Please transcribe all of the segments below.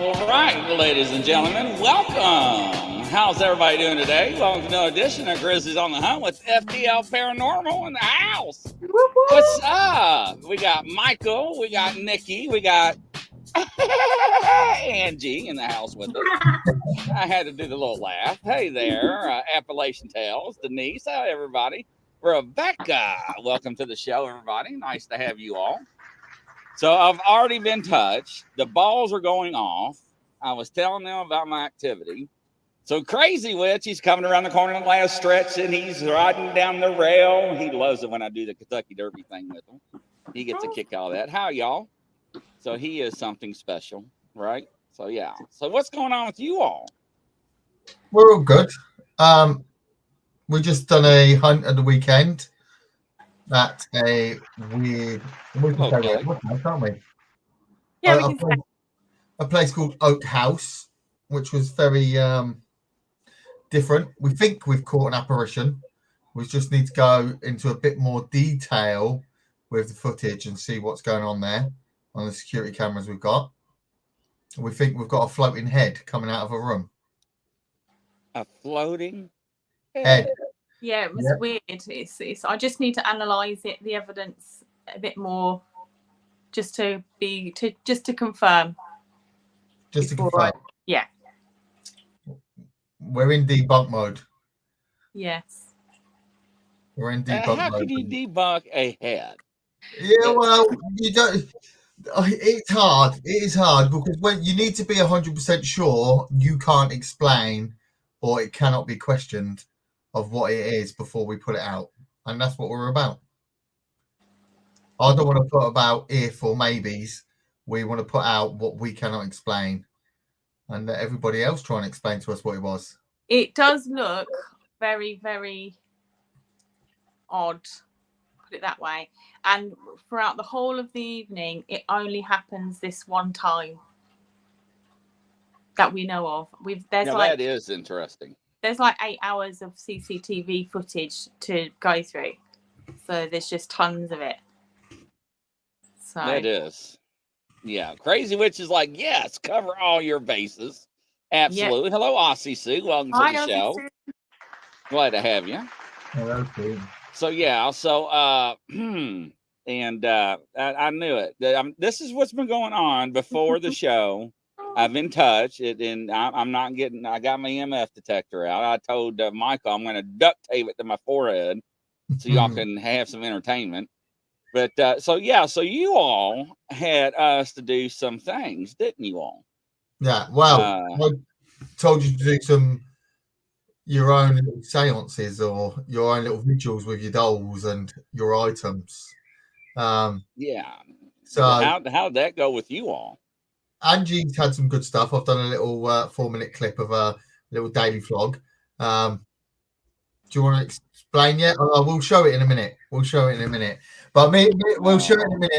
All right, ladies and gentlemen, welcome. How's everybody doing today? Welcome to another edition of Grizzly's on the Hunt with FDL Paranormal in the house. What's up? We got Michael, we got Nikki, we got Angie in the house with us. I had to do the little laugh. Hey there, Appalachian Tales, Denise, hi everybody. Rebecca, welcome to the show, everybody. Nice to have you all. So I've already been touched. The balls are going off. I was telling them about my activity. So Crazy Witch, he's coming around the corner in the last stretch and he's riding down the rail. He loves it when I do the Kentucky Derby thing with him. He gets a kick out of that. How y'all? So he is something special, right? So yeah. So what's going on with you all? We're all good. We just done a hunt at the weekend. That's a weird. We can say weird, can't we? Yeah, we can a place called Oak House, which was very different. We think we've caught an apparition. We just need to go into a bit more detail with the footage and see what's going on there on the security cameras we've got. We think we've got a floating head coming out of a room. A floating head? Yeah, it was weird. It's I just need to analyze it, the evidence a bit more, just to confirm. Just to confirm. Yeah. We're in debunk mode. Yes. We're in debunk mode. How can you debunk a head? Yeah, well, you don't. It's hard. It is hard because when you need to be 100% sure, you can't explain, or it cannot be questioned of what it is before we put it out, and that's what we're about. I don't want to put about if or maybes. We want to put out what we cannot explain, and let everybody else try and explain to us what it was. It does look very, very odd, put it that way. And throughout the whole of the evening, it only happens this one time that we know of. That is interesting. There's like 8 hours of CCTV footage to go through, so there's just tons of it. So that is, yeah. Crazy Witch is like, yes, cover all your bases. Absolutely. Yep. Hello, Aussie Sue. Welcome to the show. Glad to have you. Hello, Sue. So yeah, and I knew it. This is what's been going on before the show. I've been touched, and I'm not getting. I got my EMF detector out. I told Michael I'm going to duct tape it to my forehead so y'all can have some entertainment. But so you all had us to do some things, didn't you all? Yeah. Well, I told you to do some your own little seances or your own little rituals with your dolls and your items. Yeah. So how did that go with you all? Angie's had some good stuff. I've done a little 4-minute clip of a little daily vlog. Do you want to explain yet? We'll show it in a minute. But we'll show it in a minute,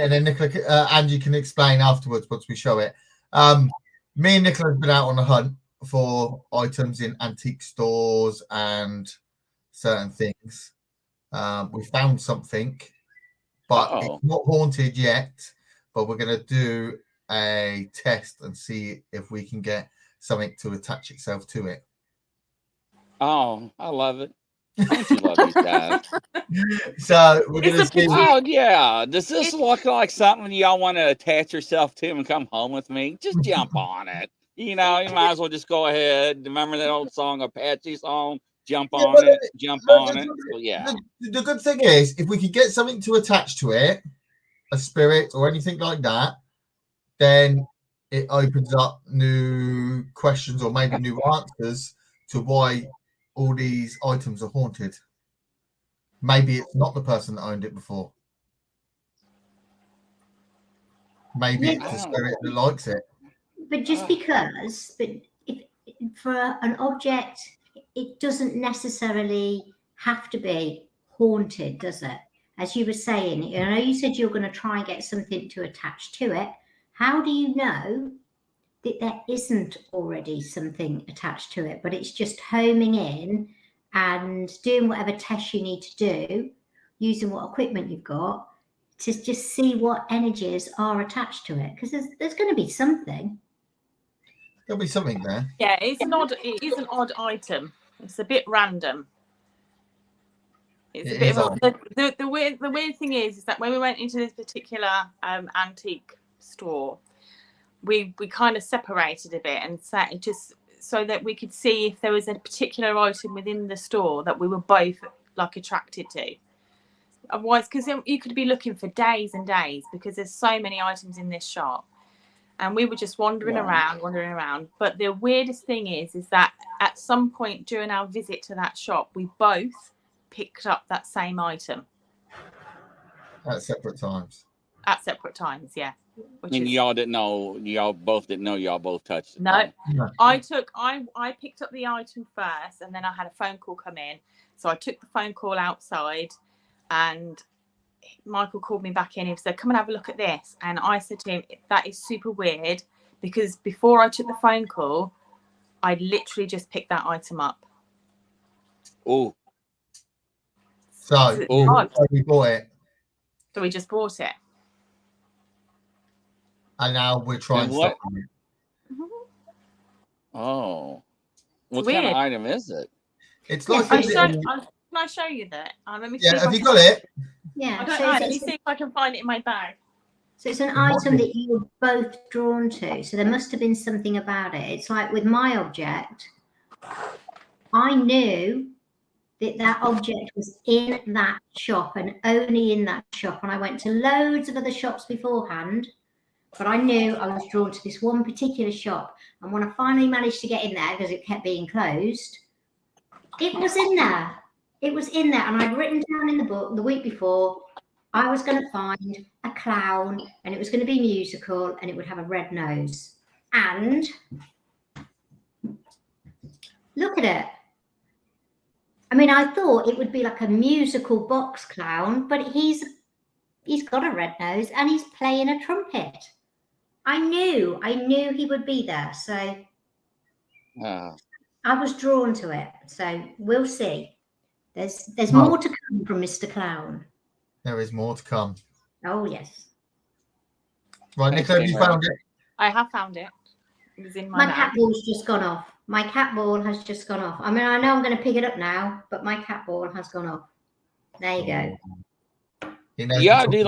and then Nicola, Angie can explain afterwards once we show it. Me and Nicola have been out on a hunt for items in antique stores and certain things. We found something, but it's not haunted yet. But we're going to do a test and see if we can get something to attach itself to it. Oh, I love it. Don't you love these guys? So we're going to see. Oh yeah, does this look like something y'all want to attach yourself to and come home with me? Just jump on it. You know, you might as well just go ahead. Remember that old song, Apache song? Jump on it. So, yeah. The good thing is, if we could get something to attach to it, a spirit or anything like that, then it opens up new questions or maybe new answers to why all these items are haunted. Maybe it's not the person that owned it before. Maybe it's the spirit that likes it. But just because, if for an object, it doesn't necessarily have to be haunted, does it? As you were saying, I know you said you're going to try and get something to attach to it. How do you know that there isn't already something attached to it, but it's just homing in and doing whatever tests you need to do, using what equipment you've got to just see what energies are attached to it? Because there's going to be something. There'll be something there. Yeah, it is an odd item. It's a bit random. It's a bit of the weird thing is that when we went into this particular antique store, we kind of separated a bit and sat just so that we could see if there was a particular item within the store that we were both like attracted to. Otherwise, because you could be looking for days and days because there's so many items in this shop, and we were just wandering around. But the weirdest thing is that at some point during our visit to that shop, we both picked up that same item at separate times. At separate times, yeah. And y'all didn't know. Y'all both didn't know. Y'all both touched it. No. I picked up the item first, and then I had a phone call come in. So I took the phone call outside, and Michael called me back in. He said, "Come and have a look at this." And I said to him, "That is super weird," because before I took the phone call, I literally just picked that item up. Oh. So we bought it. So we just bought it. And now we're trying to stop it. Oh. What Weird. kind of item is it? It's like can I show you that? Let me see have you got it? Yeah. I don't know. Let me see if I can find it in my bag. So it's an item that you were both drawn to. So there must have been something about it. It's like with my object, I knew that object was in that shop and only in that shop. And I went to loads of other shops beforehand, but I knew I was drawn to this one particular shop. And when I finally managed to get in there, because it kept being closed, it was in there. It was in there. And I'd written down in the book the week before, I was going to find a clown and it was going to be musical and it would have a red nose. And look at it. I mean, I thought it would be like a musical box clown, but he's got a red nose and he's playing a trumpet. I knew he would be there. So I was drawn to it. So we'll see. There's more to come from Mr. Clown. There is more to come. Oh, yes. Right, Nicola, have you found it? I have found it. It was in my bag. Cat ball's just gone off. My cat ball has just gone off. I mean, I know I'm going to pick it up now, but my cat ball has gone off. There you go. You gotta do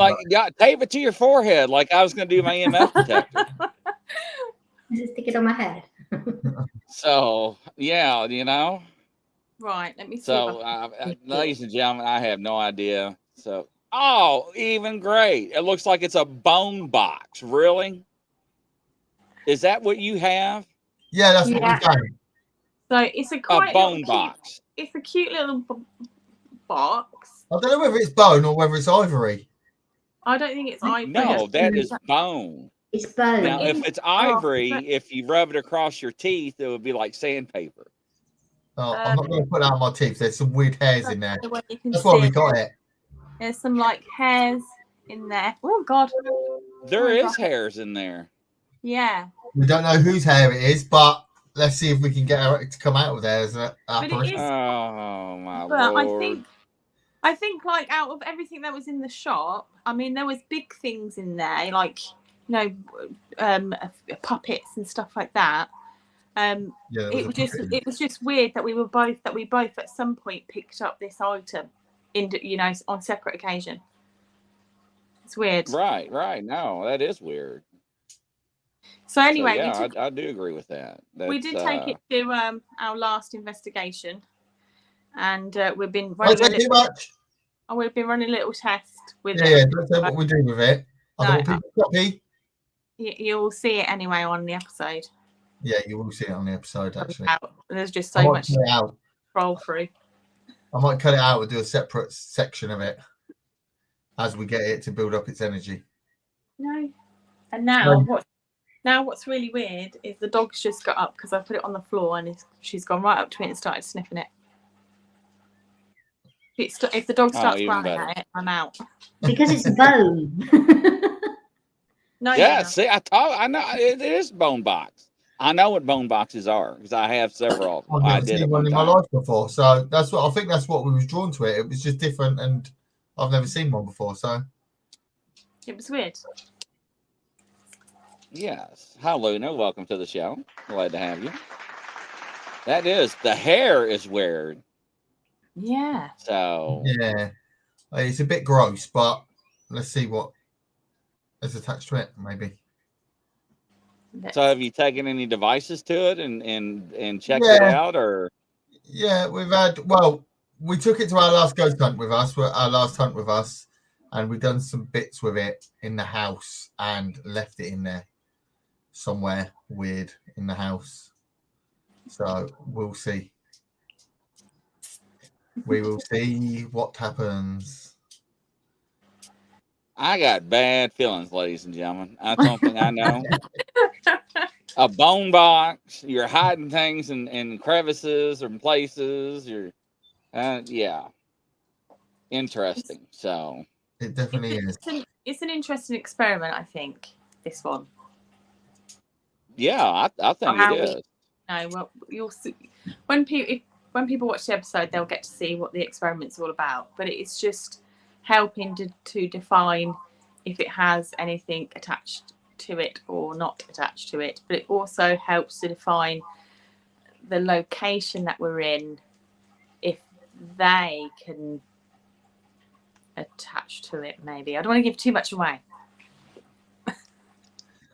tape it to your forehead like I was going to do my EMF detector. Just stick it on my head. So, yeah, you know. Right, let me see. So, ladies and gentlemen, I have no idea. So, even great. It looks like it's a bone box. Really? Is that what you have? Yeah, that's what we're saying. So it's a bone box. It's a cute little box. I don't know whether it's bone or whether it's ivory. I don't think it's ivory. No, that is bone. It's bone. Now, if it's ivory, if you rub it across your teeth, it would be like sandpaper. Oh, I'm not going to put that on my teeth. There's some weird hairs in there. That's why we got it. There's some like hairs in there. Oh God. There is hairs in there. Yeah. We don't know whose hair it is, but let's see if we can get it to come out of there as an apparition. Oh my Lord. I think like out of everything that was in the shop, I mean there was big things in there, like puppets and stuff like that. It was just weird that we both at some point picked up this item on separate occasion. It's weird. Right. No, that is weird. So anyway, I do agree with that. We did take it to our last investigation, and we've been running we've been running a little test with it. Yeah, don't say what we're doing with it. You'll see it anyway on the episode. Yeah, you will see it on the episode, actually. There's just so much scroll through. I might cut it out and do a separate section of it as we get it to build up its energy. No. And now what's really weird is the dog's just got up because I put it on the floor and she's gone right up to it and started sniffing it. If the dog starts growling at it, I'm out. Because it's bone. No. Yeah, see, I know it is bone box. I know what bone boxes are because I have several. I've never seen one in my life before, so that's what we was drawn to it. It was just different, and I've never seen one before, so it was weird. Yes. Hi, Luna. Welcome to the show. Glad to have you. That is, the hair is weird. Yeah. So. Yeah. It's a bit gross, but let's see what is attached to it, maybe. So have you taken any devices to it and checked Yeah. it out, or? Yeah, we've had, well, we took it to our last ghost hunt with us, and we've done some bits with it in the house and left it in there somewhere weird in the house. So we'll see. We will see what happens. I got bad feelings, ladies and gentlemen. That's something I know. A bone box, you're hiding things in crevices or places. You're, yeah, interesting. So It definitely is. It's an interesting experiment, I think, this one. Yeah, I think it is. No, well, you'll see when people watch the episode, they'll get to see what the experiment's all about. But it's just helping to define if it has anything attached to it or not attached to it. But it also helps to define the location that we're in, if they can attach to it. Maybe I don't want to give too much away.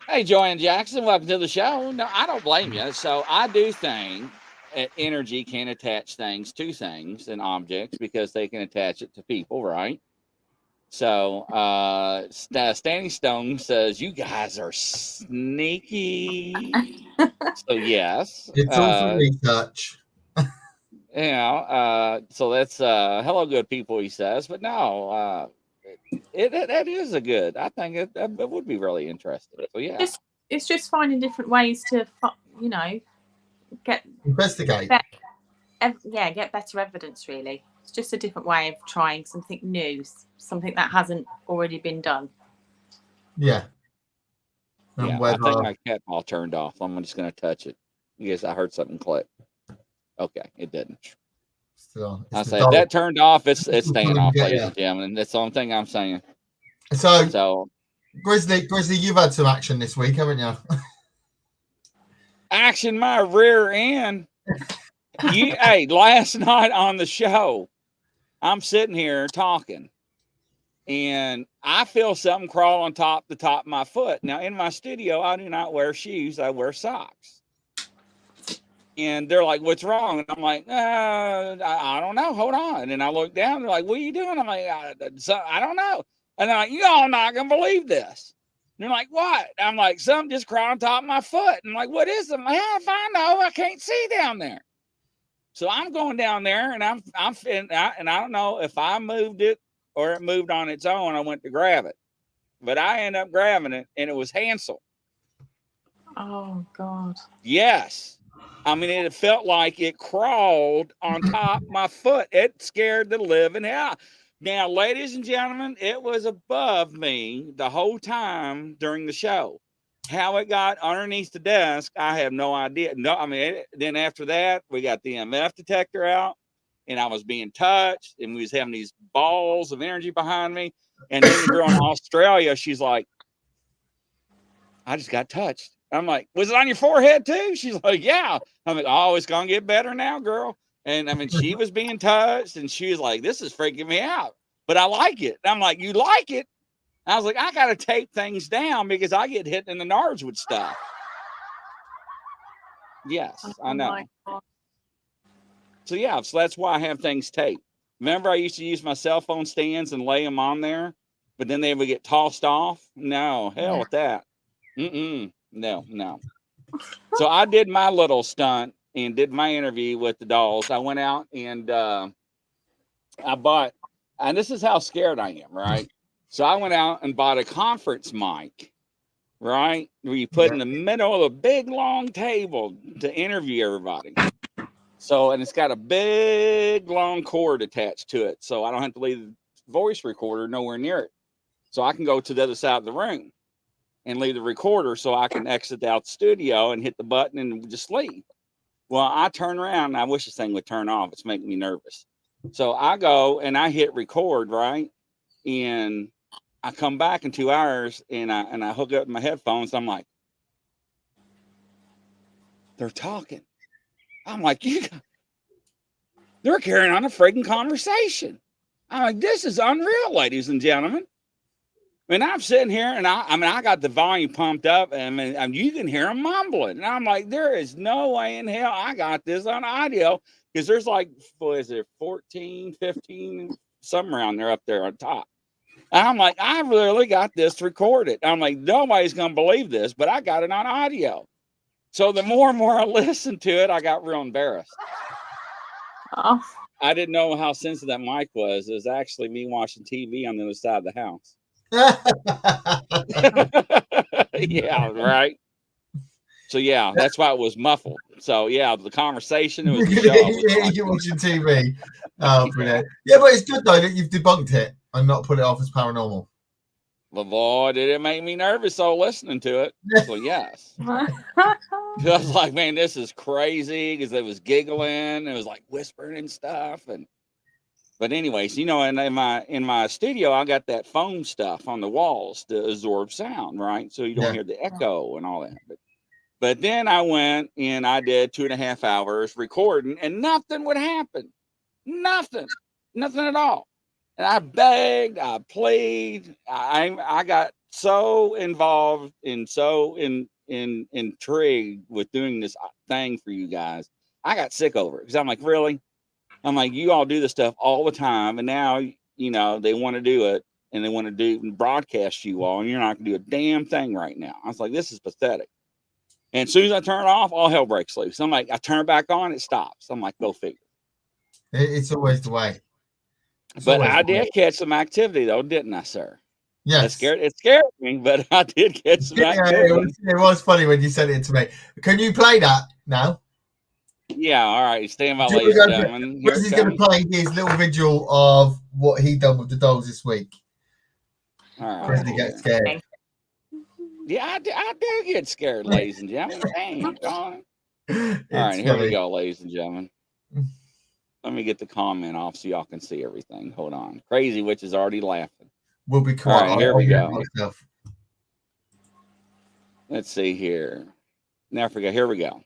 Hey, Joanne Jackson, welcome to the show. No, I don't blame you. So I do think energy can attach things to things and objects because they can attach it to people, right? So Standing Stone says, you guys are sneaky. So yes. It's all for research. So that's hello, good people, he says. But no, that is a good. I think it would be really interesting. So yeah, it's just finding different ways to investigate. Get better evidence. Really, it's just a different way of trying something new, something that hasn't already been done. Yeah. I think my cat ball turned off. I'm just going to touch it. Yes, I heard something click. Okay, it didn't. I said that turned off. It's staying off, ladies and gentlemen. That's the only thing I'm saying. So Grizzly, you've had some action this week, haven't you? Action my rear end. Hey, last night on the show, I'm sitting here talking, and I feel something crawl on the top of my foot. Now, in my studio, I do not wear shoes. I wear socks. And they're like, what's wrong? And I'm like, I don't know. Hold on. And I look down. They're like, what are you doing? I'm like, I don't know. And they're like, you all not going to believe this. And they're like, what? I'm like, something just crawled on top of my foot. And I'm like, what is it? I'm like, how if I know? I can't see down there. So I'm going down there, and I don't know if I moved it or it moved on its own. I went to grab it. But I ended up grabbing it, and it was Hansel. Oh, God. Yes. I mean, it felt like it crawled on top of my foot. It scared the living hell. Now, ladies and gentlemen, it was above me the whole time during the show. How it got underneath the desk, I have no idea. No, I mean, then after that, we got the EMF detector out, and I was being touched, and we was having these balls of energy behind me. And then the girl in Australia, she's like, I just got touched. I'm like, was it on your forehead too? She's like, yeah. I'm like, oh, it's going to get better now, girl. And I mean, she was being touched, and she was like, this is freaking me out, but I like it. And I'm like, you like it? And I was like, I got to tape things down because I get hit in the nards with stuff. Yes, I know. So yeah, so that's why I have things taped. Remember, I used to use my cell phone stands and lay them on there, but then they would get tossed off. No, hell with that. No. So I did my little stunt and did my interview with the dolls. I went out and I bought, and this is how scared I am, right? So I went out and bought a conference mic, right? Where you put in the middle of a big long table to interview everybody. So, and it's got a big long cord attached to it. So I don't have to leave the voice recorder nowhere near it. So I can go to the other side of the room and leave the recorder so I can exit out the studio and hit the button and just leave. Well, I turn around and I wish this thing would turn off. It's making me nervous. So I go and I hit record, right? And I come back in 2 hours and I hook up my headphones. I'm like, They're talking. I'm like, they're carrying on a freaking conversation. I'm like, this is unreal, ladies and gentlemen. I mean, I'm sitting here and I got the volume pumped up and you can hear them mumbling. And I'm like, there is no way in hell I got this on audio, because there's like, what is it, 14, 15, somewhere around there up there on top. And I'm like, I really got this recorded. I'm like, nobody's going to believe this, but I got it on audio. So the more and more I listened to it, I got real embarrassed. Oh. I didn't know how sensitive that mic was. It was actually me watching TV on the other side of the house. Yeah, right. So yeah, that's why it was muffled. So yeah, the conversation, it was the show. You're watching TV. Oh, brilliant. Yeah, but it's good though that you've debunked it and not put it off as paranormal. But boy, did it make me nervous so listening to it. So yes. I was like, man, this is crazy, because it was giggling, it was like whispering and stuff. But anyways, you know, in my studio, I got that foam stuff on the walls to absorb sound, right? So you don't hear the echo and all that. But then I went and I did 2.5 hours recording, and nothing would happen. Nothing at all. And I begged, I plead, I got so involved and so intrigued with doing this thing for you guys. I got sick over it, because I'm like, really? I'm like, you all do this stuff all the time, and now, you know, they want to do it, and they want to do broadcast you all, and you're not going to do a damn thing right now. I was like, this is pathetic. And as soon as I turn it off, all hell breaks loose. I'm like, I turn it back on, it stops. I'm like, go figure. It's always the way. But I did catch some activity, though, didn't I, sir? Yes. It scared me, but I did get some activity. It was funny when you sent it to me. Can you play that now? Yeah, all right. Stand by, ladies and gentlemen. He's going to play his little vigil of what he done with the dolls this week. All right. Grizzly gets scared. Yeah, I do get scared, ladies and gentlemen. Dang, darn. All right, here we go, ladies and gentlemen. Let me get the comment off so y'all can see everything. Hold on. Crazy Witch is already laughing. We'll be quiet. All right, here we go. Let's see here. Now forget. Here we go.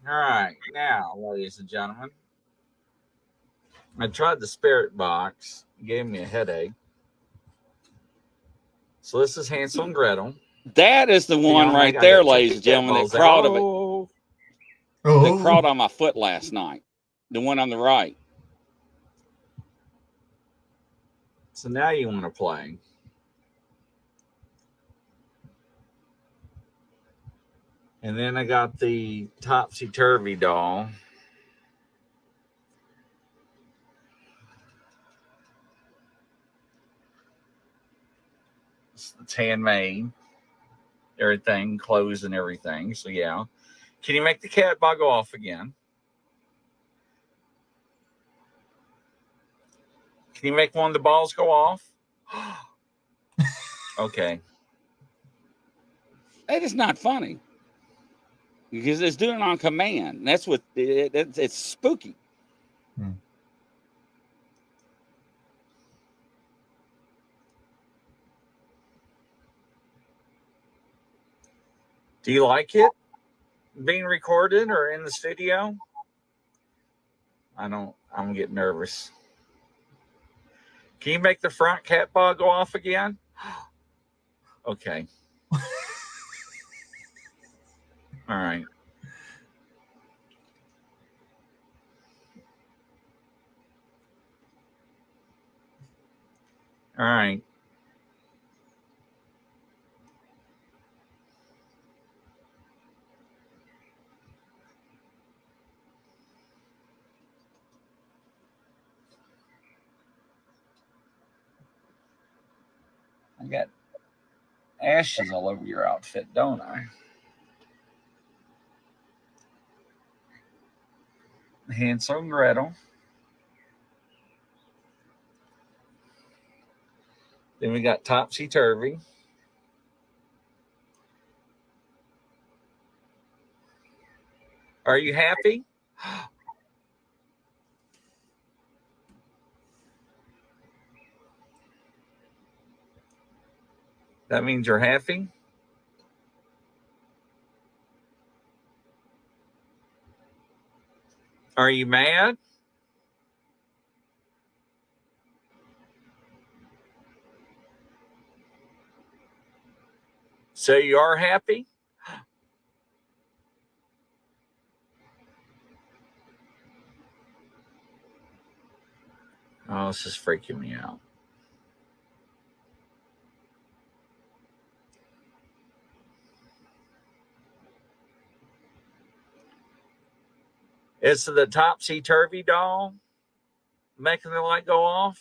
All right, now, ladies and gentlemen, I tried the spirit box. It gave me a headache. So this is Hansel and Gretel. That is the one right there, ladies and gentlemen, that crawled that crawled on my foot last night. The one on the right. So now you want to play. And then I got the topsy-turvy doll. It's handmade. Everything, clothes and everything. So yeah. Can you make the cat bug go off again? Can you make one of the balls go off? Okay. That is not funny. Because it's doing it on command. That's what it's spooky. Do you like it being recorded or in the studio? I'm getting nervous. Can you make the front cat paw go off again? Okay. All right. All right. I got ashes all over your outfit, don't I? Hansel and Gretel. Then we got Topsy Turvy. Are you happy? That means you're happy? Are you mad? So you are happy? Oh, this is freaking me out. Is the topsy-turvy doll making the light go off?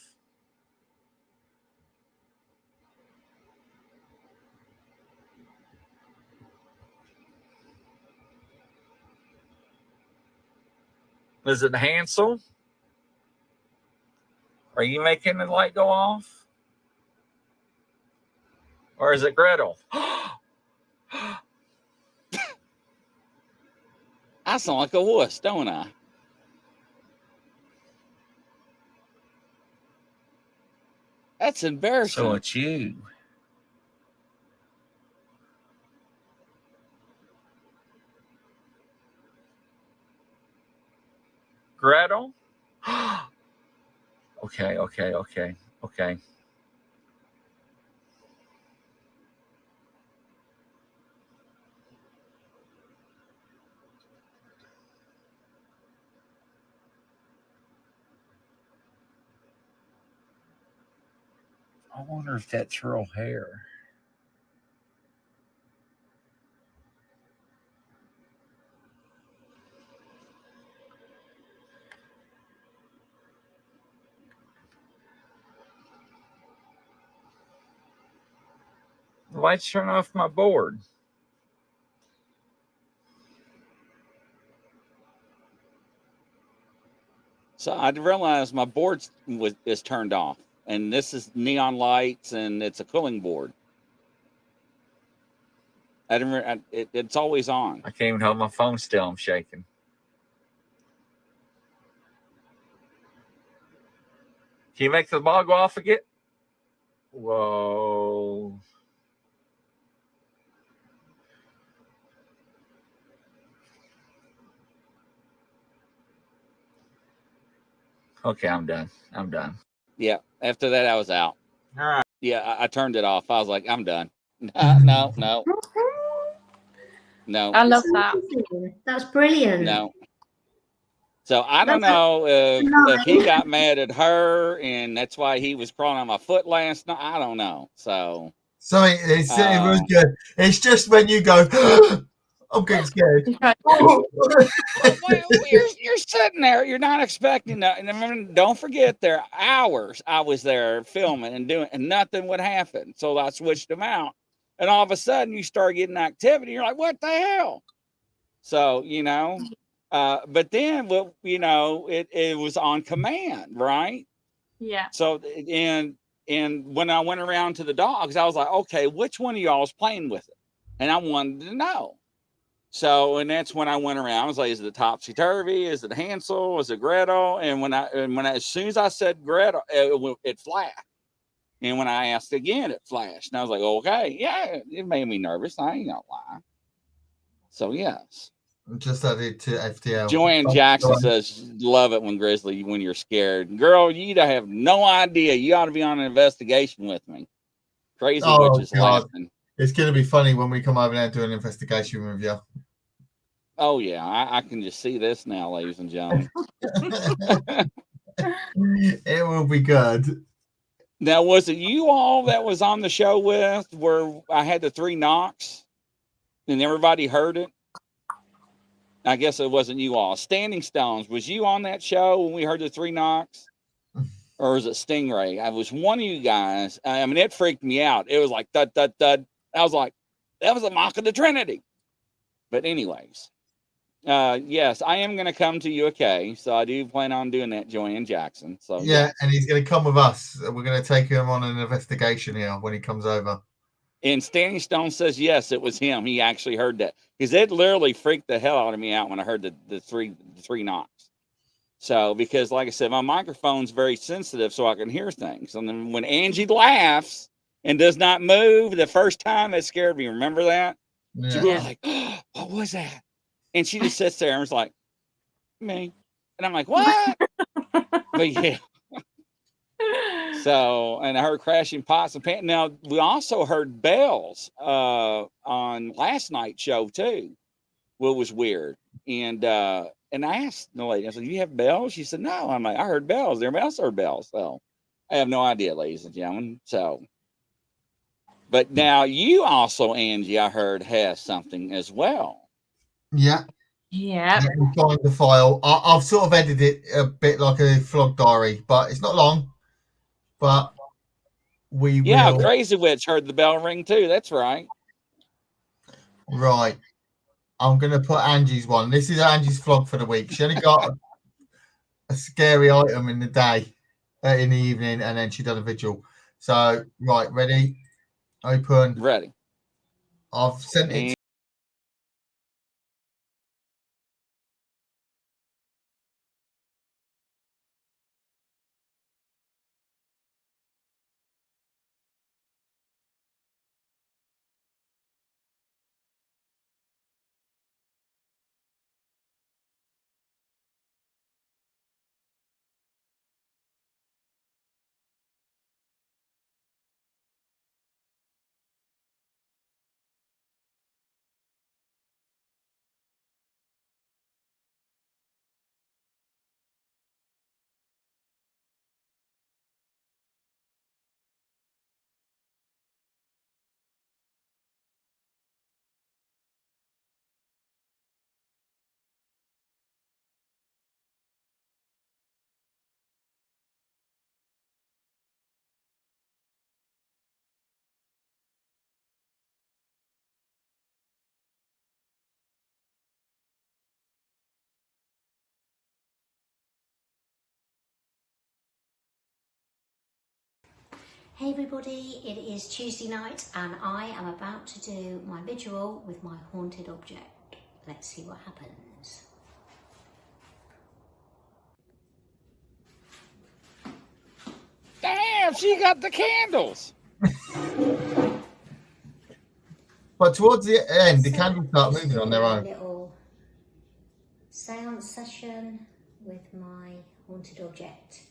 Is it Hansel? Are you making the light go off? Or is it Gretel? I sound like a wuss, don't I? That's embarrassing. So it's you. Gretel? Okay. I wonder if that's real hair. The lights turn off my board. So I realized my board is turned off, and this is neon lights, and it's a cooling board. It's always on. I can't even hold my phone still. I'm shaking. Can you make the ball go off again? Whoa. Okay, I'm done. Yeah, after that, I was out. All right. Yeah, I turned it off. I was like, I'm done. No. I love that. That's brilliant. No. So I don't know if he got mad at her and that's why he was crawling on my foot last night. I don't know. So it was good. It's just when you go, I'm getting scared. Well, you're sitting there. You're not expecting that. And don't forget, there are hours I was there filming and doing, and nothing would happen. So I switched them out. And all of a sudden, you start getting activity. You're like, what the hell? So, but then, it was on command, right? Yeah. So, and when I went around to the dogs, I was like, okay, which one of y'all is playing with it? And I wanted to know. So, and that's when I went around. I was like, is it topsy-turvy? Is it Hansel? Is it Gretel? And as soon as I said Gretel, it flashed. And when I asked again, it flashed. And I was like, okay, yeah, it made me nervous. I ain't gonna lie. So, yes. Just added to FDL. Joanne Jackson says, love it when you're scared. Girl, you have no idea. You ought to be on an investigation with me. Crazy Witch is laughing. It's going to be funny when we come over there and do an investigation with you. Oh, yeah. I can just see this now, ladies and gentlemen. It will be good. Now, was it you all that was on the show with where I had the 3 knocks and everybody heard it? I guess it wasn't you all. Standing Stones, was you on that show when we heard the 3 knocks? Or was it Stingray? I was one of you guys. I mean, it freaked me out. It was like, thud, thud, thud. I was like, that was a mock of the Trinity. But anyways, yes, I am going to come to UK. So I do plan on doing that, Joanne Jackson. So yeah, and he's going to come with us. We're going to take him on an investigation here when he comes over. And Standing Stone says, yes, it was him. He actually heard that. Because it literally freaked the hell out of me out when I heard the three knocks. So, because like I said, my microphone's very sensitive so I can hear things. And then when Angie laughs and does not move the first time, it scared me. Remember that? Yeah. She was like, oh, what was that? And she just sits there and was like, me. And I'm like, what? But yeah. So, and I heard crashing pots and pans. Now, we also heard bells on last night's show too, what was weird. And I asked the lady, I said, you have bells? She said, no. I'm like, I heard bells. Everybody else heard bells. So I have no idea, ladies and gentlemen. So, but now you also, Angie, I heard, has something as well. Yeah. Yeah. Let me find the file. I've sort of edited it a bit like a vlog diary, but it's not long. But we will. Crazy Witch heard the bell ring too. That's right. Right. I'm going to put Angie's one. This is Angie's vlog for the week. She only got a scary item in the day, in the evening, and then she done a vigil. So, right, ready? Open. Ready. I've sent it. Hey everybody, it is Tuesday night and I am about to do my vigil with my haunted object. Let's see what happens. Damn, she got the candles. But towards the end, the candles start moving on their own. Little seance session with my haunted object.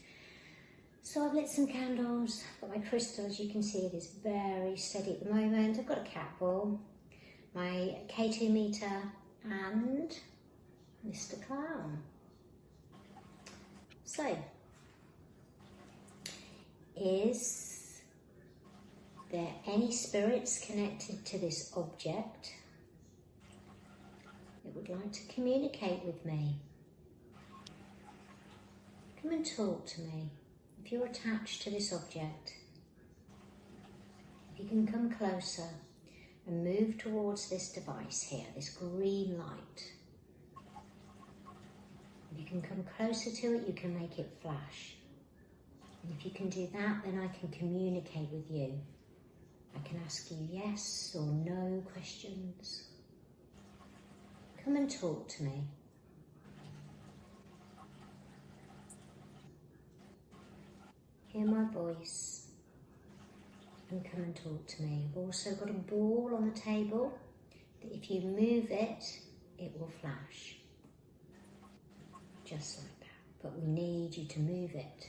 So I've lit some candles, got my crystal, as you can see it is very steady at the moment. I've got a cat ball, my K2 meter and Mr. Clown. So, is there any spirits connected to this object that would like to communicate with me? Come and talk to me. If you're attached to this object, if you can come closer and move towards this device here, this green light. If you can come closer to it, you can make it flash. And if you can do that, then I can communicate with you. I can ask you yes or no questions. Come and talk to me. Hear my voice and come and talk to me. I've also got a ball on the table that if you move it, it will flash. Just like that. But we need you to move it.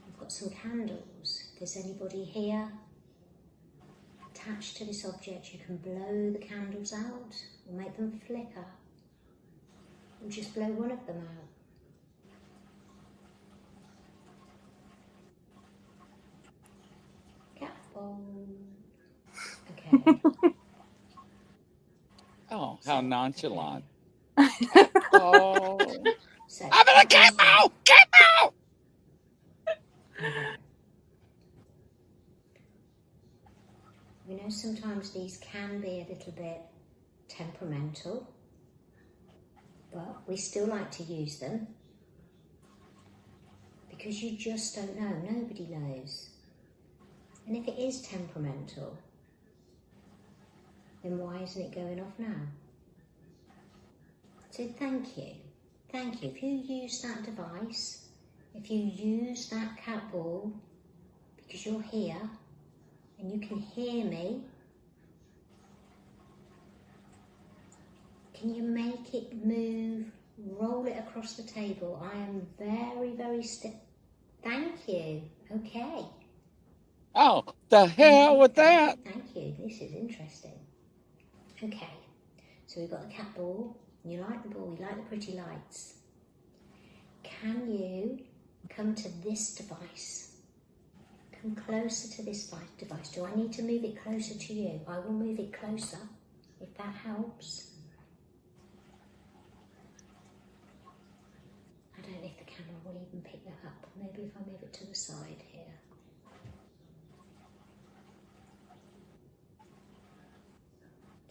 I've got some candles. If there's anybody here attached to this object, you can blow the candles out or make them flicker. Or just blow one of them out. Okay. Oh, how nonchalant. Oh. So, I'm in a camo! Camo! we know sometimes these can be a little bit temperamental, but we still like to use them because you just don't know. Nobody knows. And if it is temperamental, then why isn't it going off now? So thank you. Thank you. If you use that device, if you use that cat ball, because you're here and you can hear me, Can you make it move? Roll it across the table. I am very, very still. Thank you. Okay. Oh, the hell with that. Thank you. This is interesting. Okay. So we've got the cat ball. You like the ball. You like the pretty lights. Can you come to this device? Come closer to this device. Do I need to move it closer to you? I will move it closer, if that helps. I don't know if the camera will even pick that up. Maybe if I move it to the side here.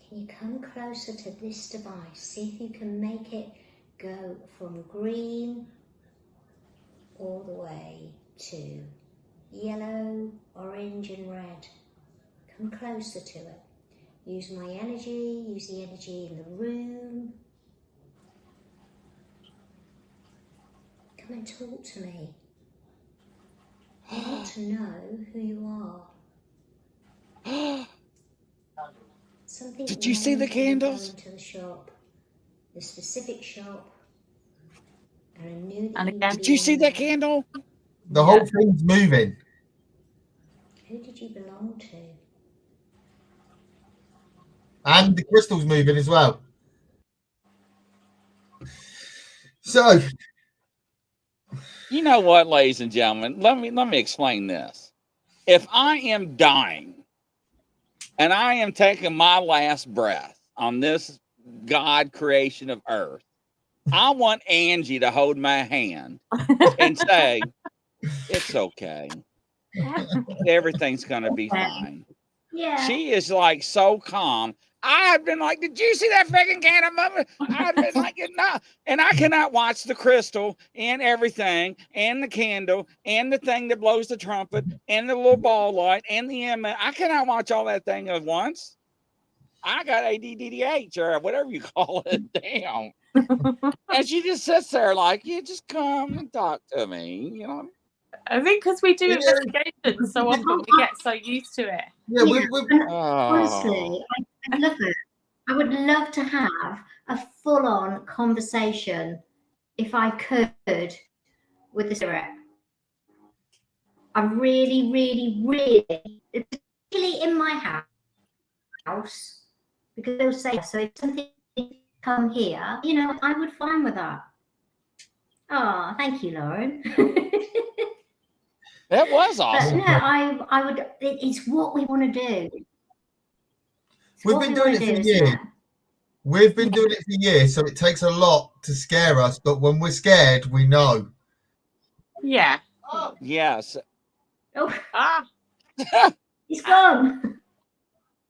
Can you come closer to this device? See if you can make it go from green all the way to yellow, orange and red. Come closer to it. Use my energy, use the energy in the room. Come and talk to me. I want to know who you are. Something. Did you see the candles? Going to the shop, the specific shop, and I knew that. And again, did you see that candle? The whole thing's moving. Who did you belong to? And the crystal's moving as well. So, You know what, ladies and gentlemen? Let me explain this. If I am dying and I am taking my last breath on this God creation of earth, I want Angie to hold my hand and say, it's okay. Everything's going to be fine. Yeah. She is like so calm. I've been like, did you see that freaking candle moving? I've been like, no. And I cannot watch the crystal and everything and the candle and the thing that blows the trumpet and the little ball light and the image. I cannot watch all that thing at once. I got ADDH or whatever you call it. Damn. And she just sits there like, you just come and talk to me, you know. I think because we do investigations so often, we get so used to it. yeah, Honestly, I would love to have a full-on conversation, if I could, with the spirit. I really, really, really, particularly in my house, because they'll say, so if something come here, you know, I would fine with that. Oh, thank you, Lauren. That was But awesome. no, I would. It's what we want to do. We've been doing it for years. We've been doing it for years, so it takes a lot to scare us. But when we're scared, we know. Yeah. Yes. Oh, Ah. he's gone.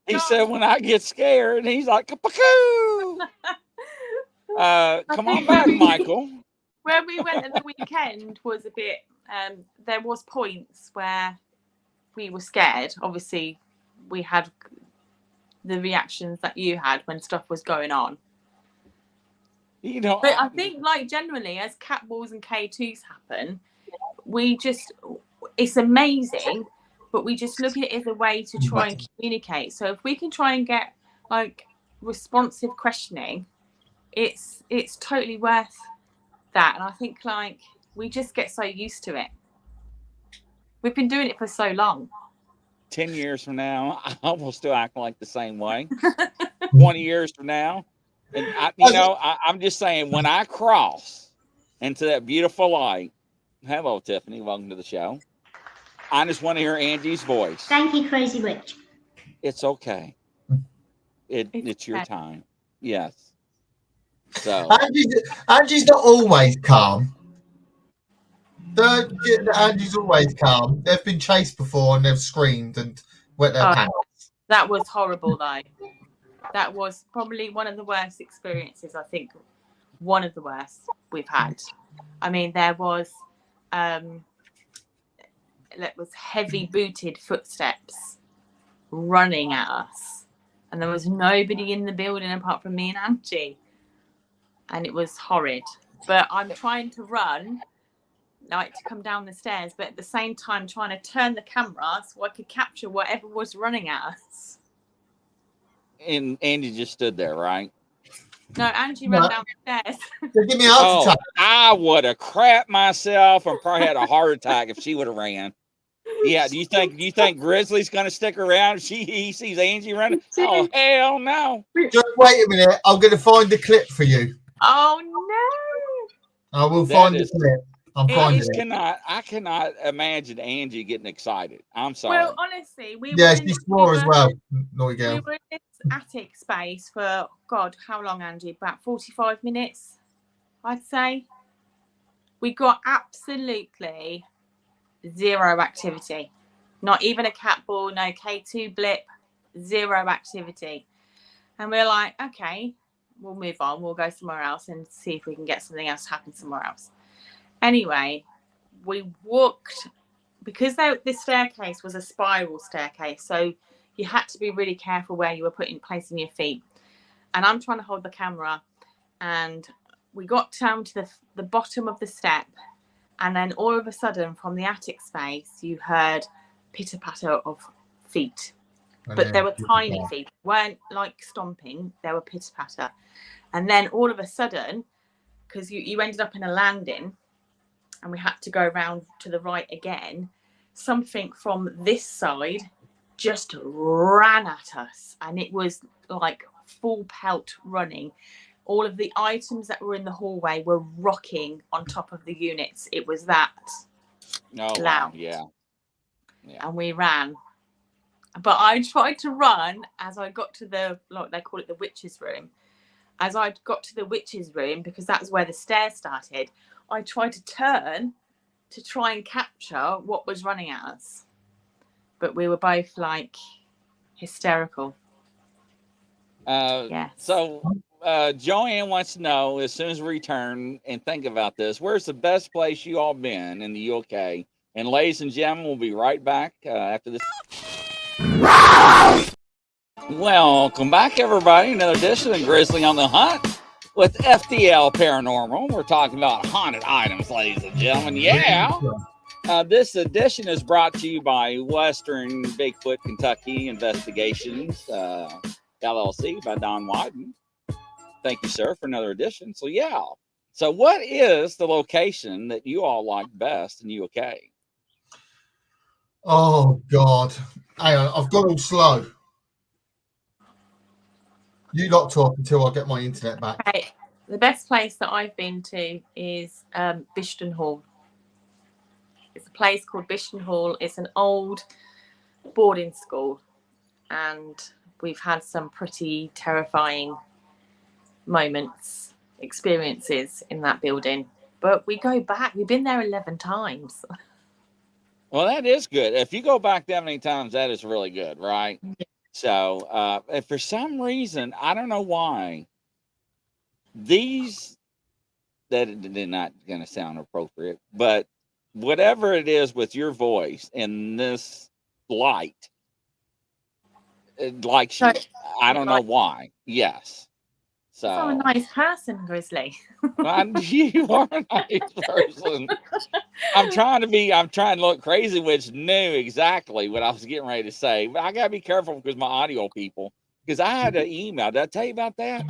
He said, when I get scared, he's like, kapakoo. Come on back, Michael. Where we went at the weekend was a bit, there was points where we were scared. Obviously, we had the reactions that you had when stuff was going on. You know, But I think, like, generally, as cat balls and K2s happen, it's amazing, but we just look at it as a way to try and communicate. So if we can try and get, like, responsive questioning, it's totally worth that. And I think, like, we just get so used to it. We've been doing it for so long. 10 years from now, I will still act like the same way. 20 years from now. And I'm just saying, when I cross into that beautiful light, hello, Tiffany, welcome to the show. I just want to hear Angie's voice. Thank you, Crazy Witch. It's okay. It's your time. Yes. So Angie's not always calm. Angie's always calm. They've been chased before and they've screamed and wet their pants. That was horrible, though. That was probably one of the worst experiences. I think one of the worst we've had. I mean, there was heavy booted footsteps running at us, and there was nobody in the building apart from me and Angie, and it was horrid. But I'm trying to run, like, to come down the stairs, but at the same time trying to turn the camera so I could capture whatever was running at us. and Angie just stood there, right? No, Angie ran downstairs. Give me a heart attack. I would have crapped myself and probably had a heart attack if she would have ran. Yeah, do you think Grizzly's gonna stick around if he sees Angie running? Oh hell no. Just wait a minute. I'm gonna find the clip for you. Oh no. I will find the clip. I'm finding it. I cannot imagine Angie getting excited. I'm sorry. Well, honestly, she swore as well. Naughty girl. We were in this attic space for God, how long, Angie? About 45 minutes, I'd say. We got absolutely zero activity. Not even a cat ball, no K2 blip, zero activity. And we're like, okay, we'll move on. We'll go somewhere else and see if we can get something else to happen somewhere else. Anyway, we walked, because this staircase was a spiral staircase, so you had to be really careful where you were placing your feet. And I'm trying to hold the camera, and we got down to the bottom of the step, and then all of a sudden from the attic space you heard pitter patter of feet, but they were tiny feet, they weren't like stomping, they were pitter patter. And then all of a sudden, because you ended up in a landing and we had to go around to the right again, something from this side just ran at us, and it was like full pelt running. All of the items that were in the hallway were rocking on top of the units. It was that loud. Yeah. And we ran. But I tried to run as I got to they call it the witch's room. As I got to the witch's room, because that's where the stairs started, I tried to turn to try and capture what was running at us. But we were both like hysterical. Yes. So Joanne wants to know, as soon as we return and think about this, where's the best place you all been in the UK? And ladies and gentlemen, we'll be right back after this. Welcome back, everybody. Another edition of Grizzly on the Hunt with FDL Paranormal. We're talking about haunted items, ladies and gentlemen. Yeah. This edition is brought to you by Western Bigfoot Kentucky Investigations, LLC, by Don Wyden. Thank you, sir, for another edition. So, yeah. So, what is the location that you all like best in the UK? Oh, God. Hang on. I've gone all slow. You lot talk until I get my internet back. Okay. The best place that I've been to is Bishton Hall. It's a place called Bishton Hall. It's an old boarding school, and we've had some pretty terrifying experiences in that building. But we go back. We've been there 11 times. Well, that is good. If you go back that many times, that is really good, right? Yeah. So, if for some reason, I don't know why, that is not going to sound appropriate, but whatever it is with your voice in this light, it likes you. I don't know why. Yes. So you're a nice person, Grizzly. You are a nice person. I'm trying to look crazy, which knew exactly what I was getting ready to say. But I gotta be careful because my audio people, because I had an email. Did I tell you about that?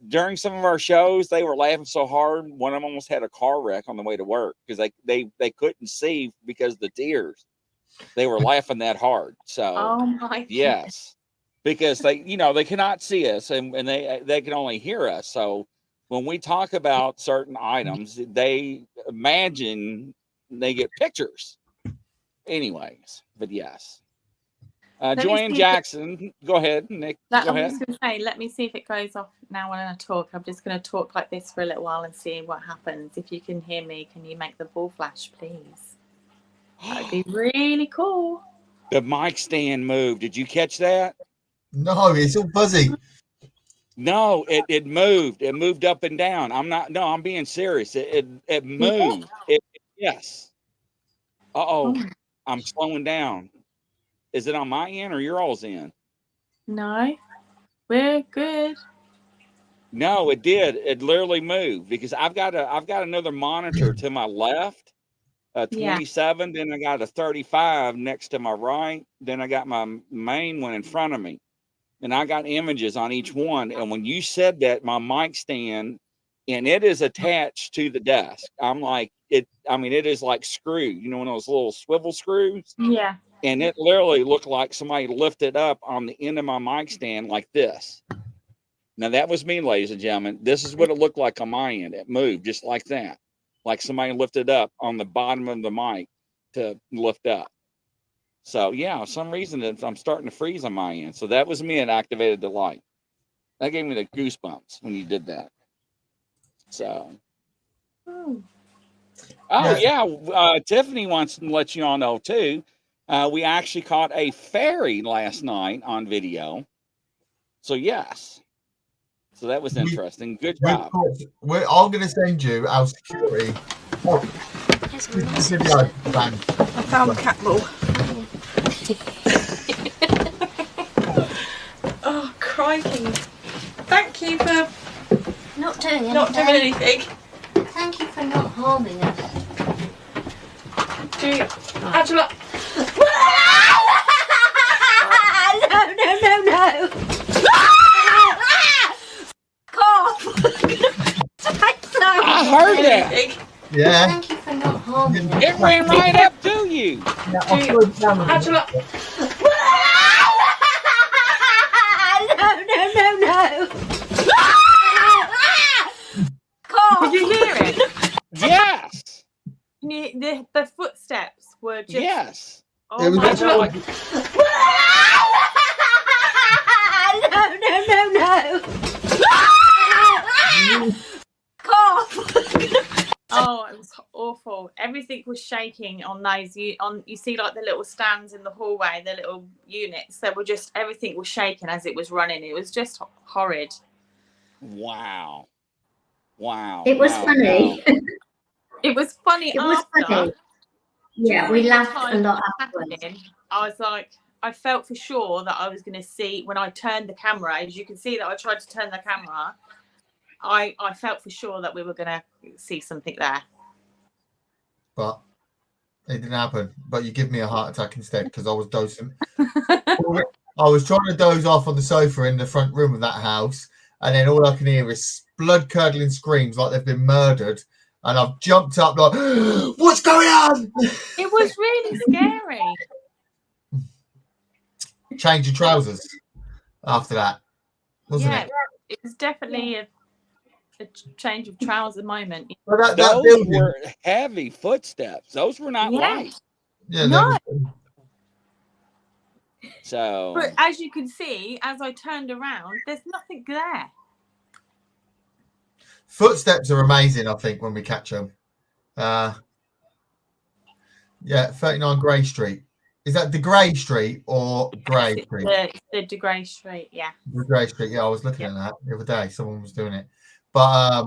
During some of our shows, they were laughing so hard. One of them almost had a car wreck on the way to work because they couldn't see because of the tears. They were laughing that hard. So, oh my yes. goodness. Because they cannot see us and they can only hear us. So when we talk about certain items, they imagine they get pictures. Anyways, but yes. Joanne Jackson, go ahead, Nick. Go ahead. I was going to say, let me see if it goes off now when I talk. I'm just going to talk like this for a little while and see what happens. If you can hear me, can you make the ball flash, please? That'd be really cool. The mic stand moved. Did you catch that? No, it's all fuzzy. No, it moved. It moved up and down. I'm being serious. It moved. Yes. Uh-oh. I'm slowing down. Is it on my end or your all's end? No, we're good. No, it did. It literally moved because I've got another monitor to my left, 27. Then I got a 35 next to my right. Then I got my main one in front of me. and I got images on each one. And when you said that, my mic stand, and it is attached to the desk. I'm like, it is like screwed, you know, one of those little swivel screws. Yeah. And it literally looked like somebody lifted up on the end of my mic stand like this. Now, that was me, ladies and gentlemen. This is what it looked like on my end. It moved just like that, like somebody lifted up on the bottom of the mic to lift up. So, yeah, for some reason, I'm starting to freeze on my end. So that was me that activated the light. That gave me the goosebumps when you did that. So, Tiffany wants to let you all know, too. We actually caught a fairy last night on video. So, yes. So that was interesting. Good job. I'm going to send you our security. Oh, video. I found cat ball. Oh, crikey. Thank you for Not doing anything. Thank you for not harming us. Angela. No. I heard that. Yeah. Thank you for not harming us. It ran right up to you. Angela. No. Did you hear it? Yes. The footsteps were just. Yes. Oh my God. No. Oh, it was awful. Everything was shaking on those. You see, like the little stands in the hallway, the little units. Everything was shaking as it was running. It was just horrid. Wow. It was funny. It was funny. It was funny. Yeah, we laughed a lot afterwards. I was like, I felt for sure that I was going to see when I turned the camera. As you can see, that I tried to turn the camera. I felt for sure that we were going to see something there. But it didn't happen. But you give me a heart attack instead because I was dozing. I was trying to doze off on the sofa in the front room of that house. And then all I can hear is blood-curdling screams like they've been murdered. And I've jumped up like, what's going on? It was really scary. Change your trousers after that, wasn't it? It was definitely a change of trousers moment. Well, those were heavy footsteps. Those were not light. Yeah, no. So, but as you can see, as I turned around, there's nothing there. Footsteps are amazing, I think, when we catch them. 39 Grey Street. Is that De Grey Street or Grey Street? The De Grey Street, yeah. De Grey Street, yeah. I was looking at that the other day. Someone was doing it. But, I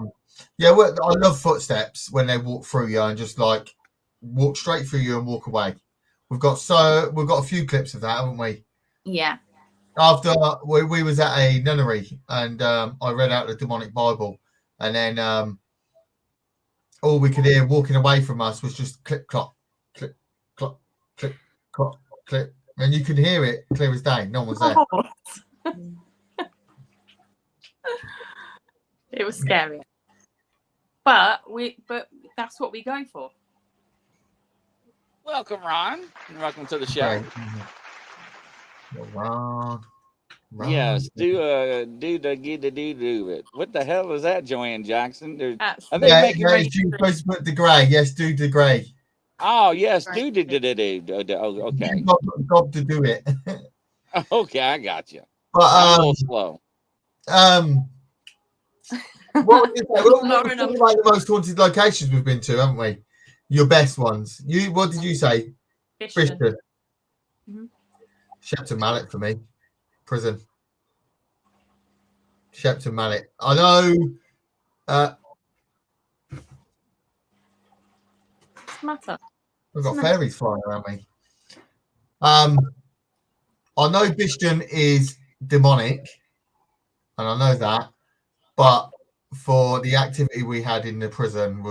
love footsteps when they walk through you and just, like, walk straight through you and walk away. We've got a few clips of that, haven't we? Yeah. After we was at a nunnery and I read out the demonic Bible. And then all we could hear walking away from us was just click, clop, click, clop, click, clop, click. And you could hear it clear as day. No one was there. It was scary. But that's what we go for. welcome, Ron. Welcome to the show. Ron. Yes, do it. What the hell is that, Joanne Jackson? You're supposed to put the grey. Yes, do the grey. Oh yes, do. Okay. Got to do it. Okay, I got you. But I'm a little slow. What would you say? We're talking about the most haunted locations we've been to, haven't we? Your best ones. What did you say? Bishop. Mm-hmm. Shepton Mallet for me. Prison. Shepton Mallet. I know. What's the matter? We've got fairies flying around me. I know Bishton is demonic, and I know that, but for the activity we had in the prison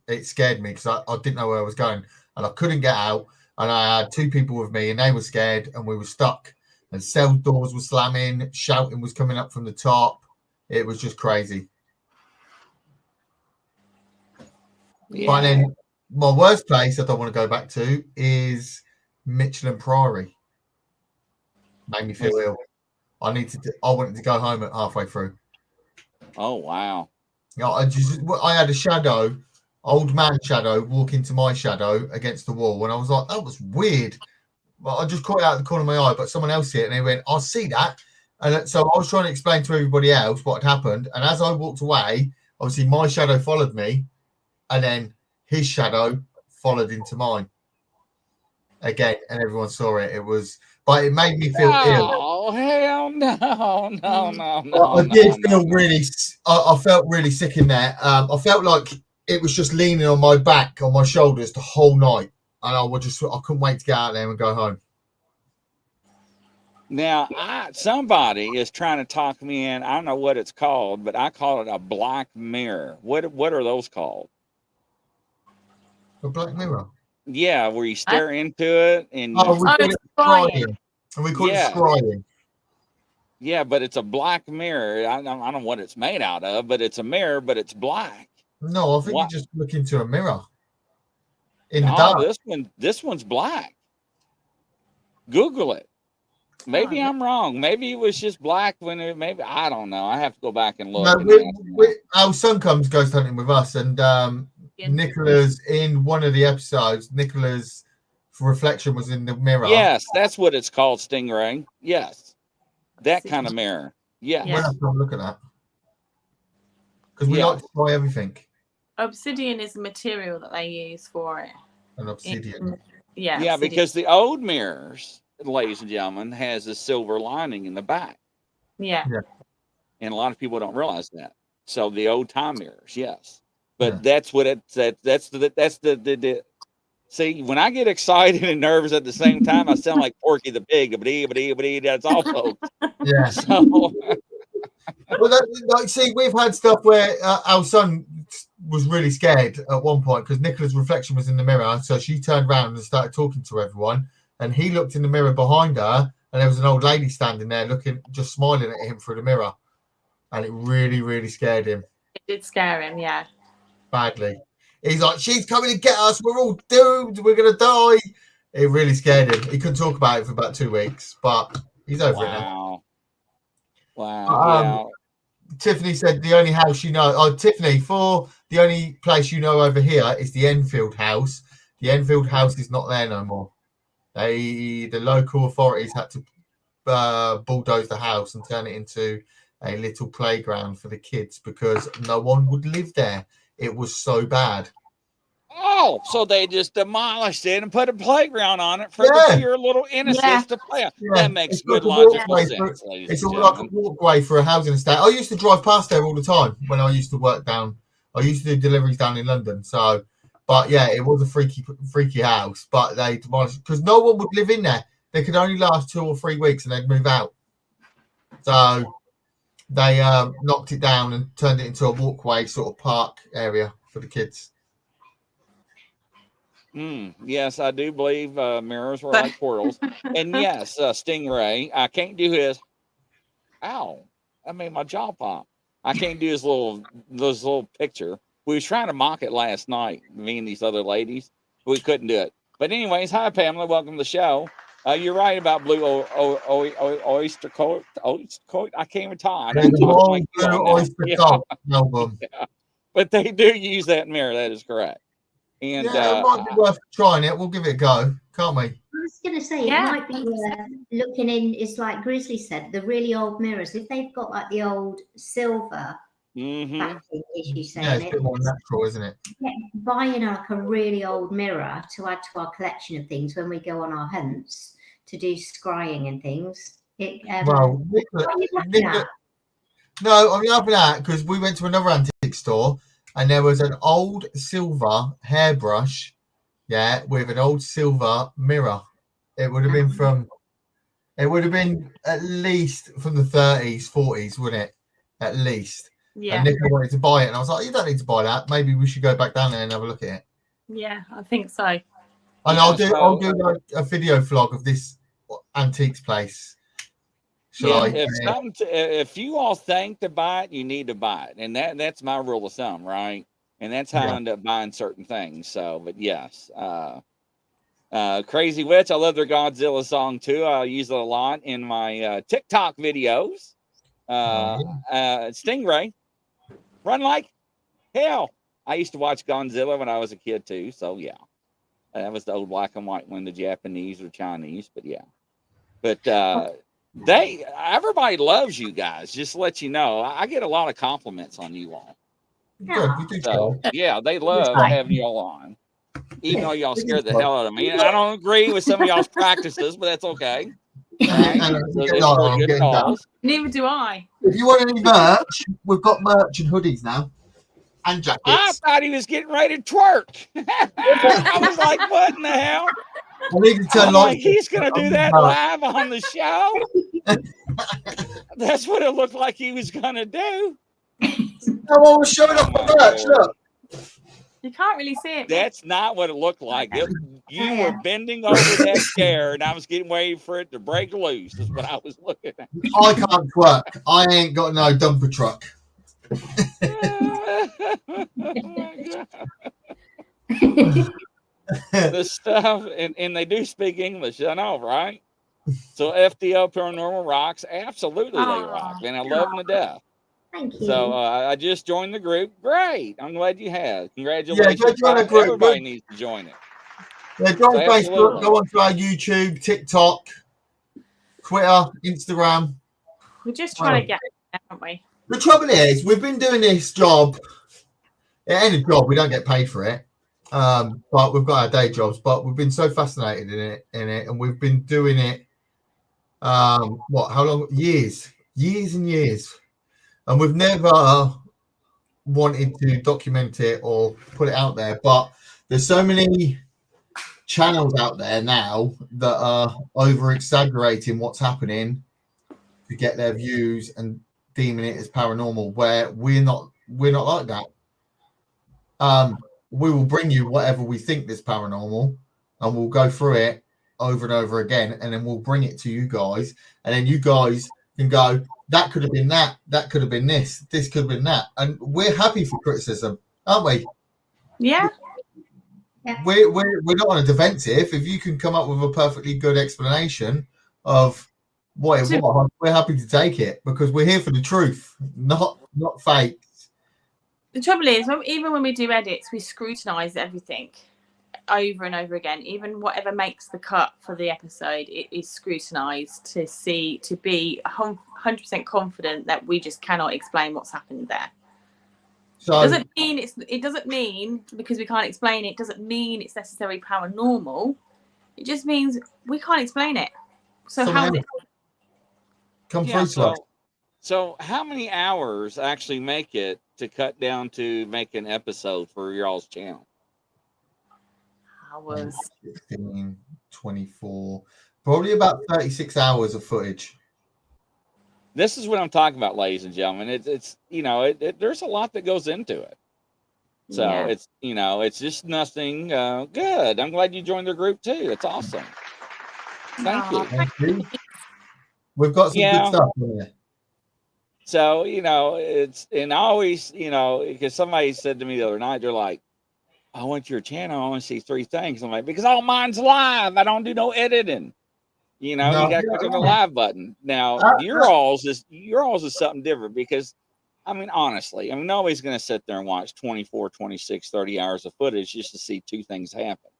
it scared me because I didn't know where I was going and I couldn't get out, and I had two people with me and they were scared and we were stuck and cell doors were slamming, shouting was coming up from the top. It was just crazy. Yeah. But then my worst place I don't want to go back to is Michelin Priory. Made me feel ill. I wanted to go home at halfway through. Oh wow. I had a shadow, old man shadow, walk into my shadow against the wall, and I was like, that was weird. But I just caught it out of the corner of my eye, but someone else hit it, and they went, I see that. And so I was trying to explain to everybody else what had happened. And as I walked away, obviously my shadow followed me, and then his shadow followed into mine again, and everyone saw it. But it made me feel ill. Oh hell no. I felt really sick in there. I felt like it was just leaning on my back, on my shoulders the whole night, and I couldn't wait to get out there and go home. Now, somebody is trying to talk me in. I don't know what it's called, but I call it a black mirror. What are those called? A black mirror. Yeah, where you stare into it and we call it scrying. And we call it scrying. Yeah, but it's a black mirror. I don't know what it's made out of, but it's a mirror, but it's black. No, I think you just look into a mirror in the dark. This one's black. Google it. Maybe I'm wrong. Maybe it was just black maybe I don't know. I have to go back and look. No, our son comes ghost hunting with us, and Nicola's in one of the episodes. Nicola's reflection was in the mirror. Yes, that's what it's called, Stingray. Yes, that kind of mirror. Yeah, we'll have to have a look at that because we like to try everything. Obsidian is the material that they use for it. An obsidian. Yeah, obsidian. Because the old mirrors, ladies and gentlemen, has a silver lining in the back. Yeah. And a lot of people don't realize that. So the old time mirrors, yes. But that's what that's the see, when I get excited and nervous at the same time, I sound like Porky the Pig. That's all, folks. Yeah. So well, see, we've had stuff where our son was really scared at one point because Nicola's reflection was in the mirror. So she turned around and started talking to everyone. And he looked in the mirror behind her, and there was an old lady standing there looking, just smiling at him through the mirror. And it really, really scared him. It did scare him, yeah. Badly. He's like, she's coming to get us. We're all doomed. We're going to die. It really scared him. He couldn't talk about it for about 2 weeks, but he's over it now. Wow. Tiffany said the only house you know, Tiffany, for the only place you know over here is the Enfield house. The Enfield house is not there no more. The local authorities had to bulldoze the house and turn it into a little playground for the kids because no one would live there. It was so bad. Oh, so they just demolished it and put a playground on it for your little innocents to play on. Yeah. That makes good logical sense. It's like a walkway for a housing estate. I used to drive past there all the time when I used to work down. I used to do deliveries down in London. So, but yeah, it was a freaky house. But they demolished because no one would live in there. They could only last 2 or 3 weeks and they'd move out. So they knocked it down and turned it into a walkway sort of park area for the kids. Yes, I do believe mirrors were like portals. And yes, Stingray, I can't do his. Ow! I made my jaw pop. I can't do his little picture. We was trying to mock it last night, me and these other ladies. We couldn't do it. But anyways, hi Pamela, welcome to the show. You're right about blue oyster coat. I can't even talk. Blue oyster coat album. Yeah. But they do use that mirror. That is correct. And it might be worth trying it. We'll give it a go, can't we? I was going to say it might be looking in. It's like Grizzly said, the really old mirrors. If they've got like the old silver backing, as you say, it's a bit more natural, isn't it? Yeah, buying like a really old mirror to add to our collection of things when we go on our hunts to do scrying and things. No, I'm laughing at because we went to another antique store. And there was an old silver hairbrush, with an old silver mirror. It would have been at least from the 30s, 40s, wouldn't it? At least. Yeah. And Nicola wanted to buy it. And I was like, you don't need to buy that. Maybe we should go back down there and have a look at it. Yeah, I think so. And I'll do like a video vlog of this antiques place If you all think to buy it, you need to buy it, and that's my rule of thumb, right? And that's how I end up buying certain things. So, but yes, Crazy Witch, I love their Godzilla song too. I use it a lot in my TikTok videos. Stingray, run like hell. I used to watch Godzilla when I was a kid too. So yeah, that was the old black and white one, the Japanese or Chinese. But yeah, but everybody loves you guys. Just to let you know, I get a lot of compliments on you all. Good. So yeah, they love having you all on. Even though y'all scared the hell out of me. I don't agree with some of y'all's practices, but that's okay. Right? Neither do I. If you want any merch, we've got merch and hoodies now. And jackets. I thought he was getting ready to twerk. I was like, what in the hell? He's going to do that live on the show? That's what it looked like he was going to do. No, I was showing off the merch, look. You can't really see it. That's not what it looked like. You were bending over that chair, and I was getting ready for it to break loose. Is what I was looking at. I can't twerk. I ain't got no dumper truck. The stuff, and they do speak English, I know, right? So FDL Paranormal rocks. Absolutely, they rock, man. I love them to death. Thank you. So I just joined the group. Great. I'm glad you have. Congratulations. Group. Everybody needs to join it. Yeah, join Facebook. Go onto our YouTube, TikTok, Twitter, Instagram. We're just trying to get it, aren't we? The trouble is, we've been doing this job. It ain't a job. We don't get paid for it. But we've got our day jobs. But we've been so fascinated in it, and we've been doing it. How long? Years and years. And we've never wanted to document it or put it out there, but there's so many channels out there now that are over exaggerating what's happening to get their views and deeming it as paranormal, where we're not like that. We will bring you whatever we think is paranormal, and we'll go through it over and over again, and then we'll bring it to you guys, and then you guys can go, that could have been that could have been this could have been that. And we're happy for criticism, aren't we? Yeah. We're not on a defensive. If you can come up with a perfectly good explanation of what it was, we're happy to take it, because we're here for the truth, not fake. The trouble is, even when we do edits, we scrutinise everything over and over again. Even whatever makes the cut for the episode, it is scrutinised to be 100% confident that we just cannot explain what's happened there. So it doesn't mean because we can't explain it doesn't mean it's necessarily paranormal. It just means we can't explain it. So how is it come through to us? So how many hours actually make it to cut down to make an episode for y'all's channel? Hours. 16, 24, probably about 36 hours of footage. This is what I'm talking about, ladies and gentlemen. It's there's a lot that goes into it. So it's just nothing good. I'm glad you joined the group too. It's awesome. Thank you. We've got some good stuff in there. So, and I always, because somebody said to me the other night, they're like, I went to your channel, I want to see 3 things. I'm like, because all mine's live. I don't do no editing. You got to click on the live button. Now, your all's is something different because, honestly, nobody's going to sit there and watch 24, 26, 30 hours of footage just to see 2 things happen.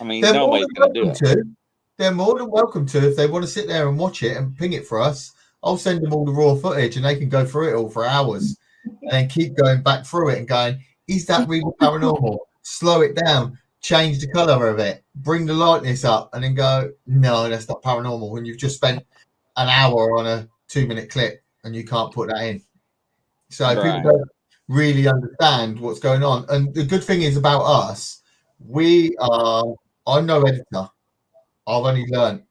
Nobody's going to do it. They're more than welcome to if they want to sit there and watch it and ping it for us. I'll send them all the raw footage and they can go through it all for hours and then keep going back through it and going, is that really paranormal? Slow it down, change the color of it, bring the lightness up, and then go, no, that's not paranormal. When you've just spent an hour on a 2-minute clip and you can't put that in. So people don't really understand what's going on. And the good thing is about us, I'm no editor. I've only learned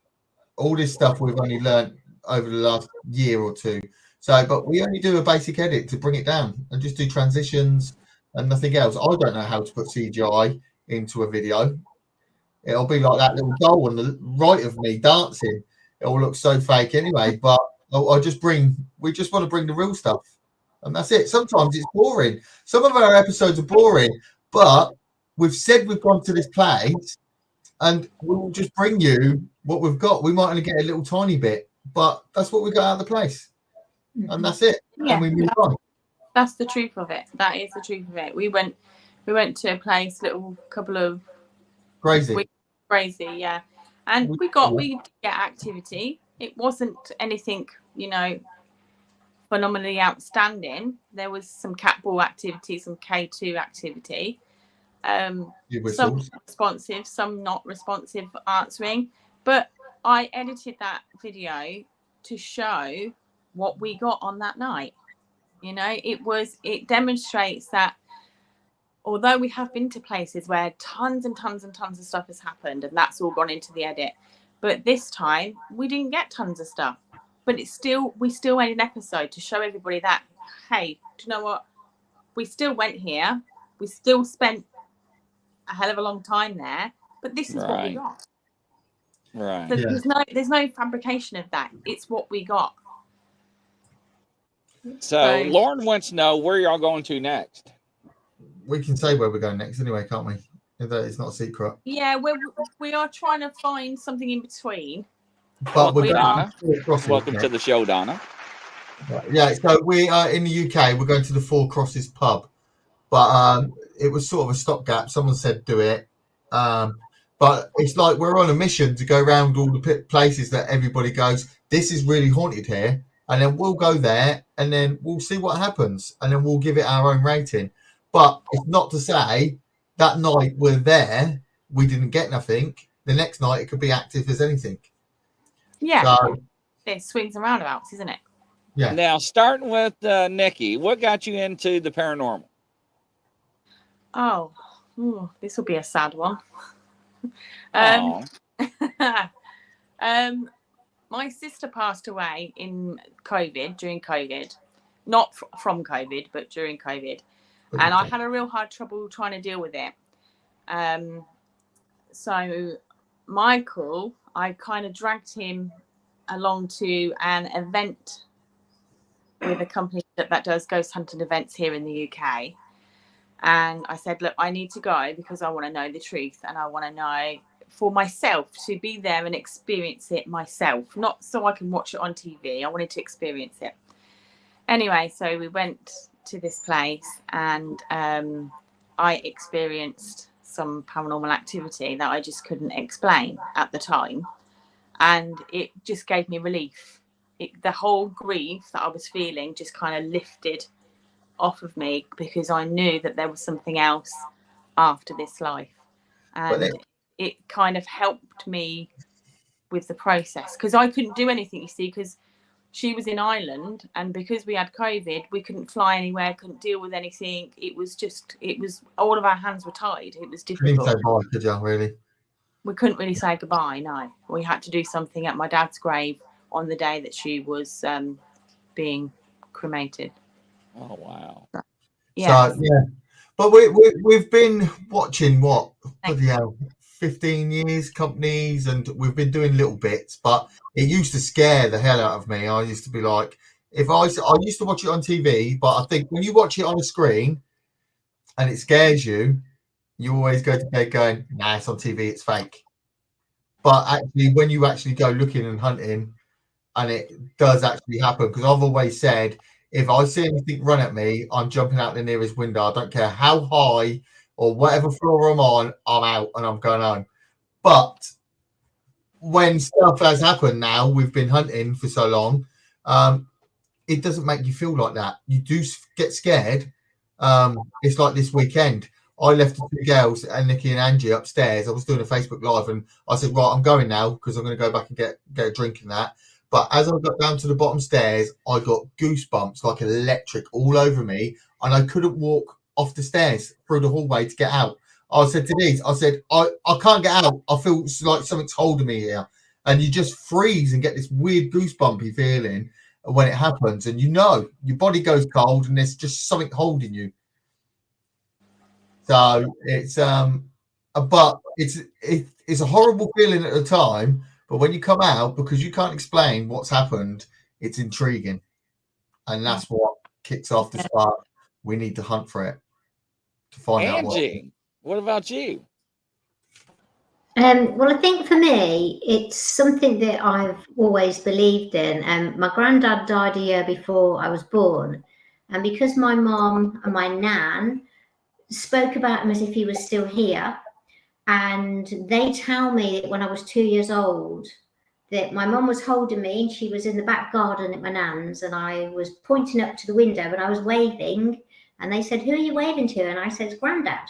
all this stuff. We've only learned over the last year or 2. So, but we only do a basic edit to bring it down and just do transitions and nothing else. I don't know how to put CGI into a video. It'll be like that little doll on the right of me dancing. It all looks so fake anyway, but we just want to bring the real stuff, and that's it. Sometimes it's boring. Some of our episodes are boring, but we've said we've gone to this place, and we'll just bring you what we've got. We might only get a little tiny bit, but that's what we got out of the place, and that's it. Yeah, and we move on. That's the truth of it. That is the truth of it. We went to a place, couple of Crazy, yeah, and we did get activity. It wasn't anything, phenomenally outstanding. There was some cat ball activity, some K2 activity. Some responsive, some not responsive answering. But I edited that video to show what we got on that night. It demonstrates that although we have been to places where tons and tons and tons of stuff has happened, and that's all gone into the edit, but this time we didn't get tons of stuff. But we still made an episode to show everybody that, hey, do you know what? We still went here. We still spent a hell of a long time there, but this is what we got. Right. So there's no fabrication of that. It's what we got. So Lauren wants to know where y'all going to next. We can say where we're going next anyway, can't we? It's not a secret. Yeah, we are trying to find something in between. But Donna, welcome to the show, Donna. Yeah, so we are in the UK. We're going to the Four Crosses pub, but it was sort of a stopgap. Someone said do it, but it's like we're on a mission to go around all the places that everybody goes. This is really haunted here, and then we'll go there, and then we'll see what happens, and then we'll give it our own rating. But it's not to say that night we're there, we didn't get nothing. The next night it could be active as anything. Yeah, so, it swings and roundabouts, isn't it? Yeah. Now, starting with Nikki, what got you into the paranormal? Oh, this will be a sad one. My sister passed away in COVID, during COVID, not from COVID, but during COVID. And I had a real hard trouble trying to deal with it. So Michael, I kind of dragged him along to an event with a company that does ghost hunting events here in the UK. And I said, look, I need to go because I want to know the truth, and I want to know for myself, to be there and experience it myself, not so I can watch it on TV. I wanted to experience it. Anyway, so we went to this place, and I experienced some paranormal activity that I just couldn't explain at the time, and it just gave me relief. The whole grief that I was feeling just kind of lifted off of me, because I knew that there was something else after this life, and it kind of helped me with the process, because I couldn't do anything, you see, because she was in Ireland, and because we had COVID, we couldn't fly anywhere, couldn't deal with anything. It was all of our hands were tied. It was difficult. We couldn't really say goodbye. No, we had to do something at my dad's grave on the day that she was being cremated. Oh wow! Yeah. So, yeah, but we've been watching 15 years companies, and we've been doing little bits, but it used to scare the hell out of me. I used to be like, I used to watch it on TV, but I think when you watch it on a screen and it scares you, you always go to bed going, nah, it's on TV, it's fake. But actually, when you actually go looking and hunting, and it does actually happen, because I've always said, if I see anything run at me, I'm jumping out the nearest window. I don't care how high or whatever floor I'm on, I'm out and I'm going home. But when stuff has happened now, we've been hunting for so long, it doesn't make you feel like that. You do get scared. It's like this weekend. I left the two girls, and Nikki and Angie, upstairs. I was doing a Facebook Live, and I said, right, I'm going now, because I'm going to go back and get a drink and that. But as I got down to the bottom stairs, I got goosebumps like electric all over me, and I couldn't walk off the stairs through the hallway to get out. I said to these, I can't get out. I feel like something's holding me here. And you just freeze and get this weird goosebumpy feeling when it happens. And your body goes cold, and there's just something holding you. So it's but it's a horrible feeling at the time. But when you come out, because you can't explain what's happened, it's intriguing, and that's what kicks off the spark. We need to hunt for it to find out what about you? Well, I think for me, it's something that I've always believed in. My granddad died a year before I was born. And because my mom and my nan spoke about him as if he was still here, and they tell me that when I was 2 years old, that my mom was holding me and she was in the back garden at my nan's, and I was pointing up to the window and I was waving, and they said, "Who are you waving to?" And I said, "Granddad."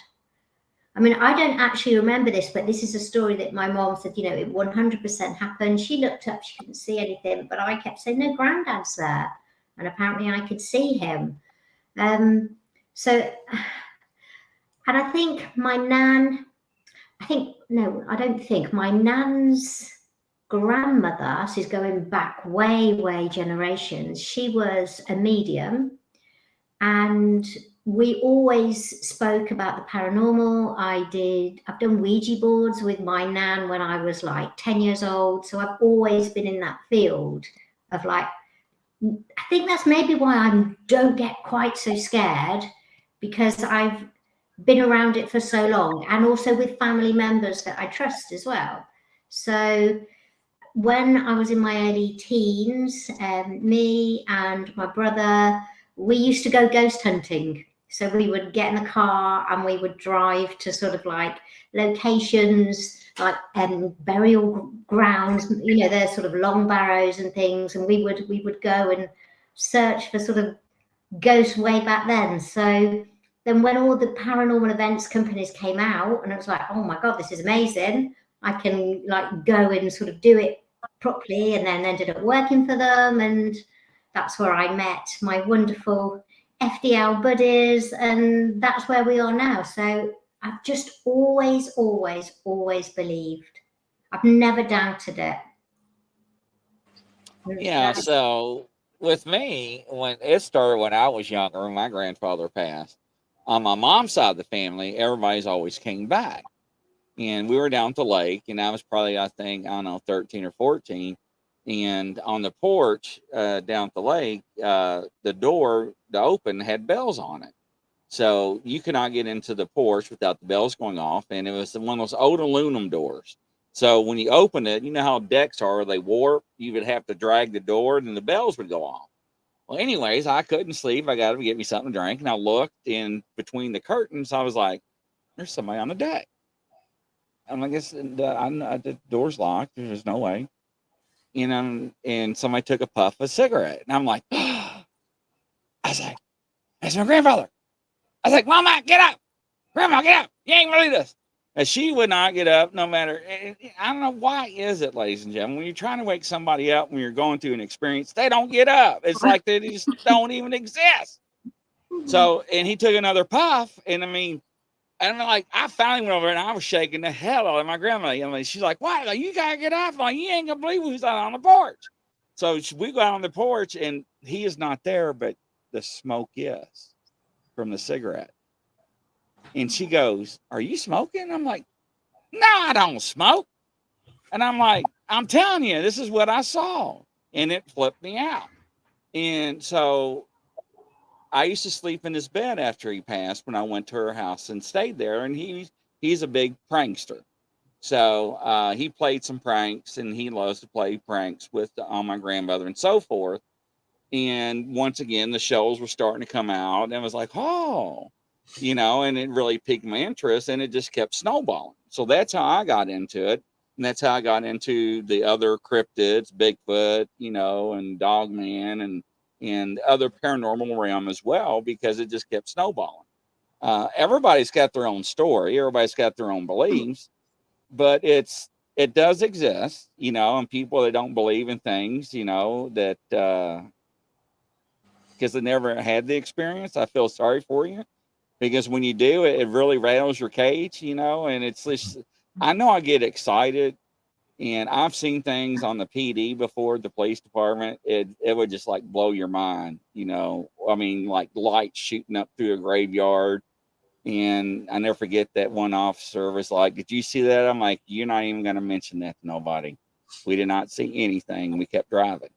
I mean, I don't actually remember this, but this is a story that my mom said, you know, it 100% happened. She looked up, she couldn't see anything, but I kept saying, "No, Granddad's there." And apparently I could see him. And I think my nan, my nan's grandmother, she's going back way generations. She was a medium, and we always spoke about the paranormal. I've done Ouija boards with my nan when I was like 10 years old. So I've always been in that field of like, I think that's maybe why I don't get quite so scared, because I've been around it for so long, and also with family members that I trust as well. So when I was in my early teens, me and my brother, we used to go ghost hunting. So we would get in the car and we would drive to sort of like locations like burial grounds, you know, there's sort of long barrows and things, and we would go and search for sort of ghosts way back then. So then when all the paranormal events companies came out, and it was like, oh my God, this is amazing. I can like go and sort of do it properly, and then ended up working for them. And that's where I met my wonderful FDL buddies, and that's where we are now. So I've just always believed. I've never doubted it. Yeah, so with me, when it started when I was younger, when my grandfather passed, on my mom's side of the family, everybody's always came back. And we were down at the lake, and I was probably, I don't know, 13 or 14. And on the porch down at the lake, the door to open had bells on it. So you could not get into the porch without the bells going off. And it was one of those old aluminum doors. So when you open it, you know how decks are, they warp. You would have to drag the door and the bells would go off. Well, anyways, I couldn't sleep. I got to get me something to drink. And I looked in between the curtains. I was like, there's somebody on the deck. I'm like, the door's locked. There's no way. You know, and somebody took a puff of a cigarette. And I'm like, I was like, that's my grandfather. I was like, Mama, get up. Grandma, get up. You ain't believe this. And she would not get up no matter. I don't know why is it, ladies and gentlemen, when you're trying to wake somebody up when you're going through an experience, they don't get up. It's like they just don't even exist. So, and he took another puff. And I mean, and like, I finally went over and I was shaking the hell out of my grandma. I mean, she's like, "What? Like, you gotta get up! Like, you ain't gonna believe who's out on the porch." So we go out on the porch, and he is not there, but the smoke is from the cigarette. And she goes, "Are you smoking?" I'm like, "No, I don't smoke." And I'm like, "I'm telling you, this is what I saw," and it flipped me out. And so I used to sleep in his bed after he passed when I went to her house and stayed there. And he's a big prankster. So he played some pranks, and he loves to play pranks with on my grandmother and so forth. And once again, the shows were starting to come out, and it was like, oh, you know, and it really piqued my interest, and it just kept snowballing. So that's how I got into it. And that's how I got into the other cryptids, Bigfoot, you know, and Dogman and other paranormal realm as well, because it just kept snowballing. Everybody's got their own story. Everybody's got their own beliefs, but it does exist, you know, and people that don't believe in things, you know, that, because they never had the experience, I feel sorry for you, because when you do, it really rattles your cage, you know, and it's just, I know I get excited. And I've seen things on the PD before, the police department. It would just like blow your mind, you know. I mean, like lights shooting up through a graveyard. And I never forget that one officer was like, "Did you see that?" I'm like, "You're not even going to mention that to nobody. We did not see anything." We kept driving.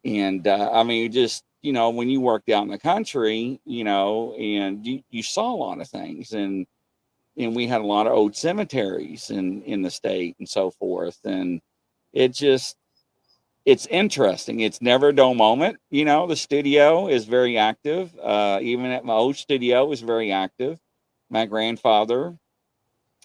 And I mean, just, you know, when you worked out in the country, you know, and you saw a lot of things, and we had a lot of old cemeteries in the state and so forth. And it's interesting. It's never a dull moment. You know, the studio is very active. Even at my old studio is very active. My grandfather,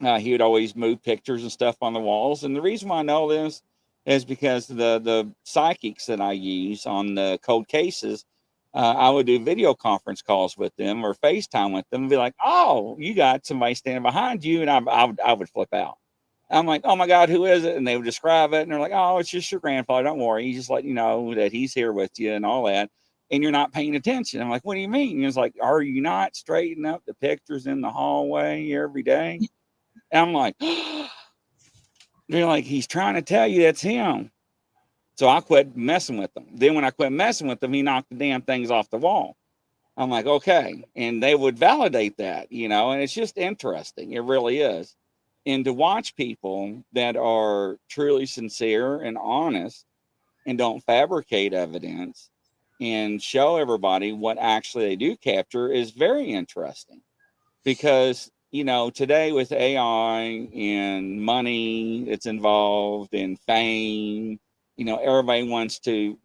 he would always move pictures and stuff on the walls. And the reason why I know this is because the psychics that I use on the cold cases, I would do video conference calls with them or FaceTime with them and be like, oh, you got somebody standing behind you. And I would flip out. I'm like, oh my God, who is it? And they would describe it. And they're like, oh, it's just your grandfather. Don't worry. He's just letting you know that he's here with you and all that. And you're not paying attention. I'm like, what do you mean? And it's like, are you not straightening up the pictures in the hallway every day? And I'm like, they're like, he's trying to tell you that's him. So I quit messing with them. Then when I quit messing with them, he knocked the damn things off the wall. I'm like, okay. And they would validate that, you know, and it's just interesting. It really is. And to watch people that are truly sincere and honest and don't fabricate evidence and show everybody what actually they do capture is very interesting. Because, you know, today with AI and money that's involved and fame, you know, everybody wants to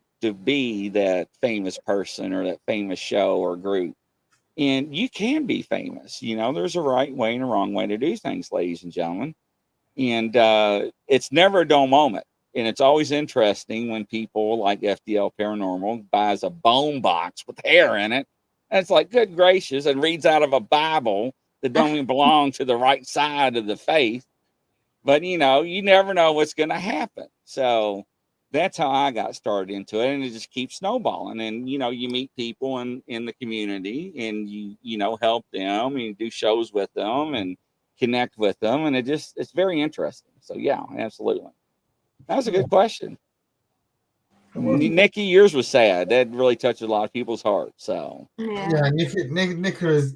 be that famous person or that famous show or group. And you can be famous. You know, there's a right way and a wrong way to do things, ladies and gentlemen. And it's never a dull moment. And it's always interesting when people like FDL Paranormal buys a bone box with hair in it. And it's like, good gracious, and reads out of a Bible that don't even belong to the right side of the faith. But, you know, you never know what's going to happen. So that's how I got started into it. And it just keeps snowballing. And, you know, you meet people in the community and you know, help them and you do shows with them and connect with them. And it's very interesting. So, yeah, absolutely. That was a good question. Nikki, yours was sad. That really touched a lot of people's hearts. So, yeah, Nicola's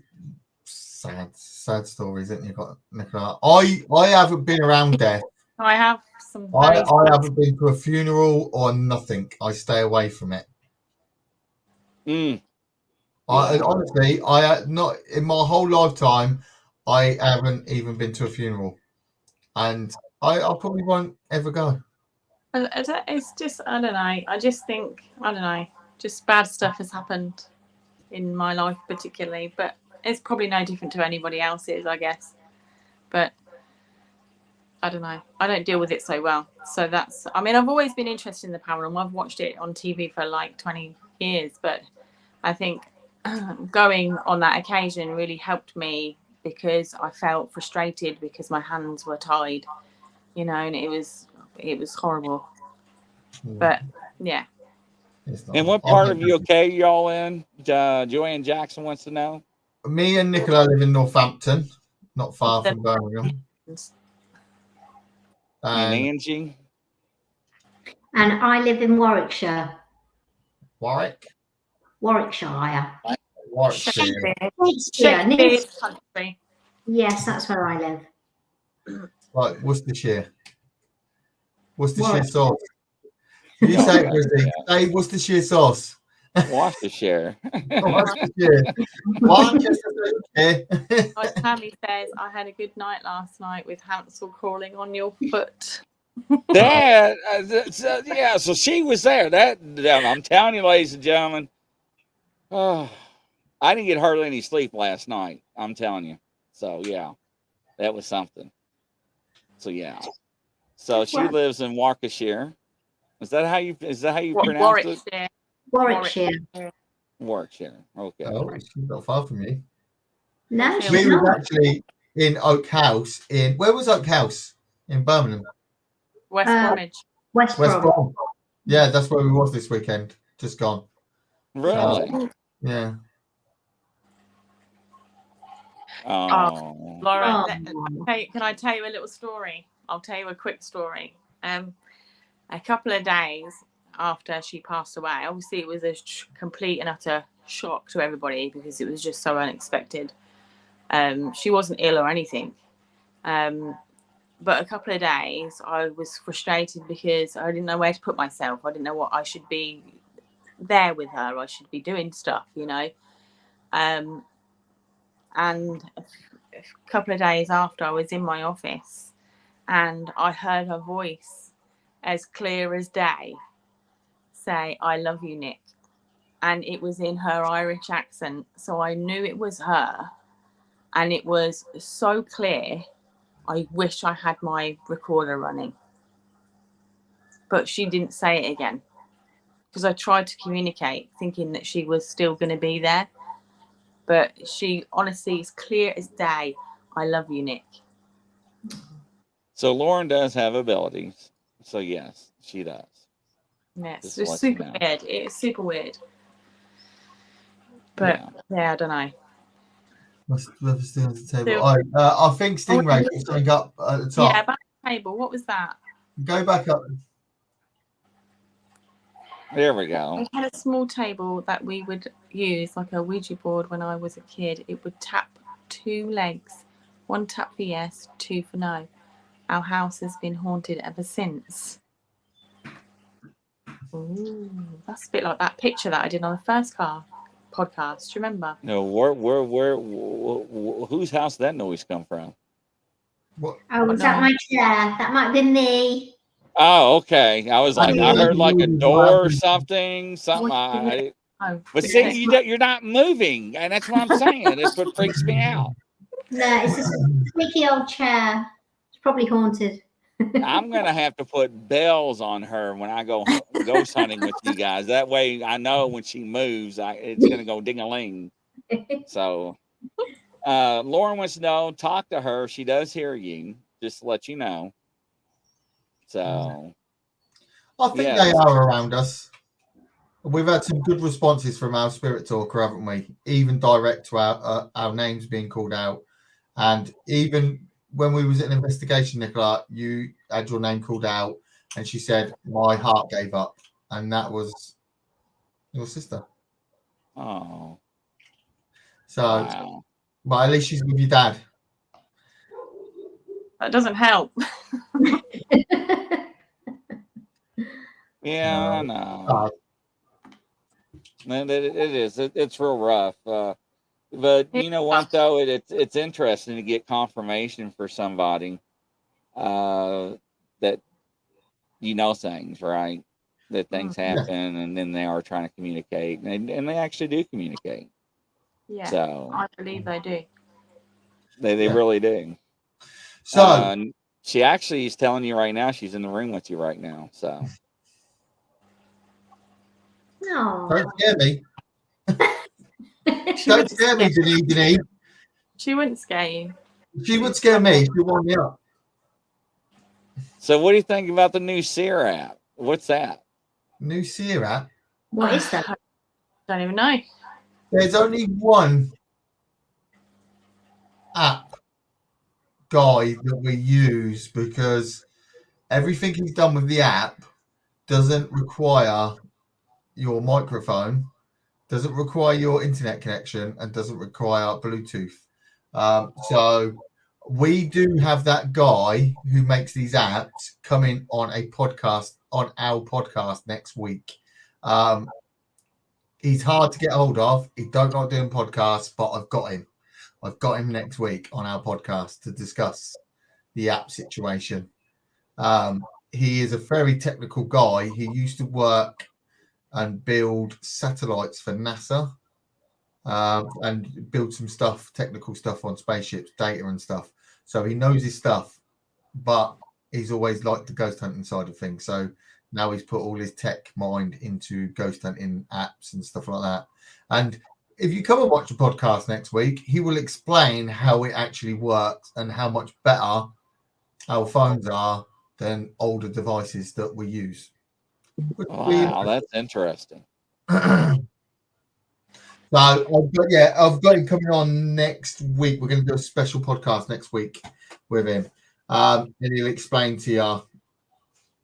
sad stories, isn't you? Got Nicola. I haven't been around death. I have some. I haven't been to a funeral or nothing. I stay away from it. Honestly, I not in my whole lifetime, I haven't even been to a funeral, and I probably won't ever go. It's just, I don't know. I just think, I don't know, just bad stuff has happened in my life particularly, but it's probably no different to anybody else's, I guess. But I don't know. I don't deal with it so well. So that's, I mean, I've always been interested in the paranormal. I've watched it on TV for like 20 years, but I think going on that occasion really helped me because I felt frustrated because my hands were tied, you know, and it was horrible. But yeah. And what part of UK y'all in? Joanne Jackson wants to know. Me and Nicola live in Northampton, not far from Birmingham. And Angie? And I live in Warwickshire. Warwickshire. Shakespeare's country. Yes, that's where I live. Right, Worcestershire sauce. You say it, Grizzly. Say Worcestershire sauce. Worcestershire. Tammy says, I had a good night last night with Hansel crawling on your foot. Yeah, so she was there. I'm telling you, ladies and gentlemen, I didn't get hardly any sleep last night. I'm telling you. So yeah, that was something. So yeah. So she lives in Warwickshire. Is that how you pronounce it? Warwickshire. Okay. Oh, she's not far from you. No, we were actually in Oak House. Where was Oak House? In Birmingham. West Bromwich. West Brom. Yeah, that's where we was this weekend. Just gone. Really? Yeah. Oh. Laura, can I tell you a little story? I'll tell you a quick story. A couple of days after she passed away, obviously it was a complete and utter shock to everybody because it was just so unexpected. She wasn't ill or anything. But a couple of days I was frustrated because I didn't know where to put myself. I didn't know what I should be there with her. I should be doing stuff, you know. And a couple of days after, I was in my office and I heard her voice as clear as day say, "I love you, Nick." And it was in her Irish accent. So I knew it was her. And it was so clear. I wish I had my recorder running. But she didn't say it again. Because I tried to communicate, thinking that she was still going to be there. But she honestly is clear as day. "I love you, Nick." So Lauren does have abilities. So yes, she does. Yes, Just it's let you super know. weird. It's super weird. But yeah, I don't know. Let's do the table. So- I think Stingray put something up at the top. Yeah, back to the table. What was that? Go back up. There we go. We had a small table that we would use, like a Ouija board when I was a kid. It would tap 2 legs. 1 tap for yes, 2 for no. Our house has been haunted ever since. Ooh, that's a bit like that picture that I did on the first podcast. Do you remember? No, whose house did that noise come from? What? Oh, was that my chair? That might be me. Oh, okay. I was like, I heard like a door or something. Oh, But see, you're not moving, and that's what I'm saying. That's what freaks me out. No, it's a squeaky old chair. It's probably haunted. I'm gonna have to put bells on her when I go ghost hunting with you guys. That way, I know when she moves, it's gonna go ding-a-ling. So, Lauren wants to know, talk to her. She does hear you. Just to let you know. So, I think they are around us. We've had some good responses from our spirit talker, haven't we? Even direct to our names being called out, and even when we was at an investigation, Nicola, you had your name called out, and she said, "My heart gave up," and that was your sister. oh, So, wow. but at least she's with your dad. that doesn't help. Yeah, I know. It is. It's real rough. But you know what, though? It's interesting to get confirmation for somebody that you know things, right? That things happen, and then they are trying to communicate, and they actually do communicate. Yeah, so I believe they do. They really do. So she actually is telling you right now she's in the room with you right now. So No. Don't scare me. Don't scare me, Denise. She wouldn't scare you. She would scare me. She would wind me up. So what do you think about the new Seer app? What's that? New Seer app? What is that? I don't even know. There's only one app guide that we use because everything he's done with the app doesn't require your microphone, doesn't require your internet connection, and doesn't require Bluetooth. So we do have that guy who makes these apps coming on a podcast, on our podcast next week. He's hard to get hold of. He don't like doing podcasts, but I've got him. I've got him next week on our podcast to discuss the app situation. He is a very technical guy. He used to work and build satellites for NASA and build some stuff, technical stuff on spaceships, data and stuff. So he knows his stuff, but he's always liked the ghost hunting side of things. So now he's put all his tech mind into ghost hunting apps and stuff like that. And if you come and watch the podcast next week, he will explain how it actually works and how much better our phones are than older devices that we use. Wow, that's interesting. So I've got him coming on next week. We're going to do a special podcast next week with him, and he'll explain to you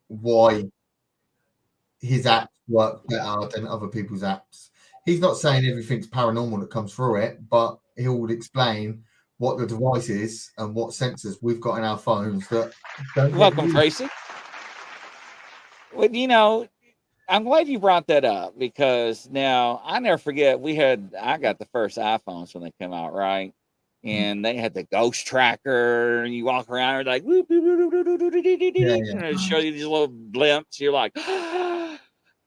why his apps work better than other people's apps. He's not saying everything's paranormal that comes through it, but he will explain what the device is and what sensors we've got in our phones that don't. Welcome, Tracy. Well, you know, I'm glad you brought that up because now I never forget I got the first iPhones when they came out, right? And they had the ghost tracker, and you walk around and like whoop, whoop, whoop, whoop, whoop, whoop, whoop, and it show you these little blimps. You're like, and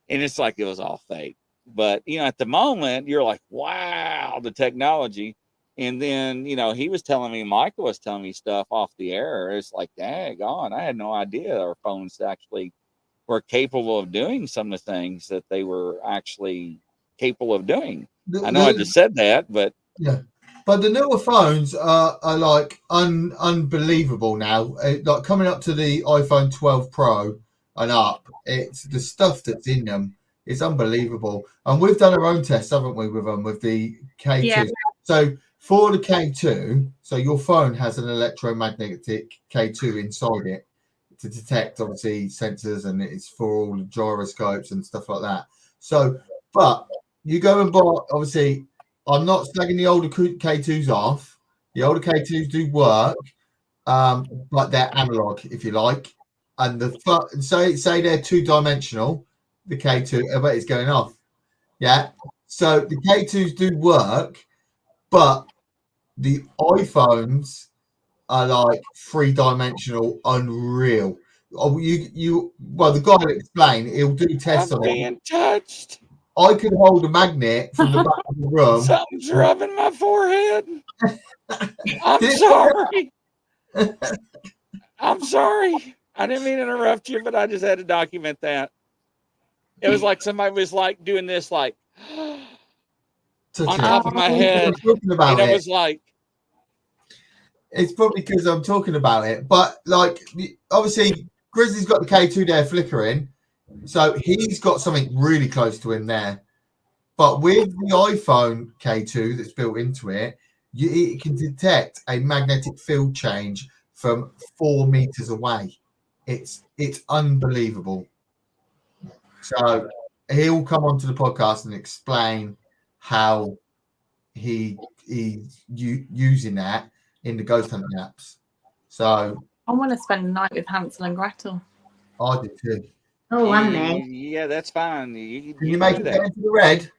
it's like it was all fake. But at the moment, you're like, wow, the technology. And then he was telling me, Michael was telling me stuff off the air. It's like, daggone, I had no idea our phones actually were capable of doing some of the things that they were actually capable of doing. I know I just said that, but yeah. But the newer phones are like unbelievable now. Like coming up to the iPhone 12 Pro and up, it's the stuff that's in them is unbelievable. And we've done our own tests, haven't we, with them with the K2? Yeah. So for the K2, so your phone has an electromagnetic K2 inside it to detect obviously sensors, and it's for all the gyroscopes and stuff like that. So, but you go and buy, obviously, I'm not slagging the older K2s off. The older K2s do work, but they're analog, if you like. And say they're 2-dimensional, the K2, but it's going off. Yeah. So the K2s do work, but the iPhones are like 3-dimensional, unreal. Oh, well, the guy will explain. He'll do tests on it. Being touched. I could hold a magnet from the back of the room. Something's rubbing my forehead. I'm sorry. I'm sorry. I didn't mean to interrupt you, but I just had to document that. It was like somebody was like doing this, like on top of my head. And it was like, it's probably because I'm talking about it. But like, obviously, Grizzly's got the K2 there flickering, so he's got something really close to him there. But with the iPhone K2 that's built into it, it can detect a magnetic field change from 4 meters away. It's unbelievable. So he'll come onto the podcast and explain how he's using that in the ghost hunting apps. So I want to spend the night with Hansel and Gretel. I do too. Oh, and me. Yeah, that's fine. Can you make it go into the red?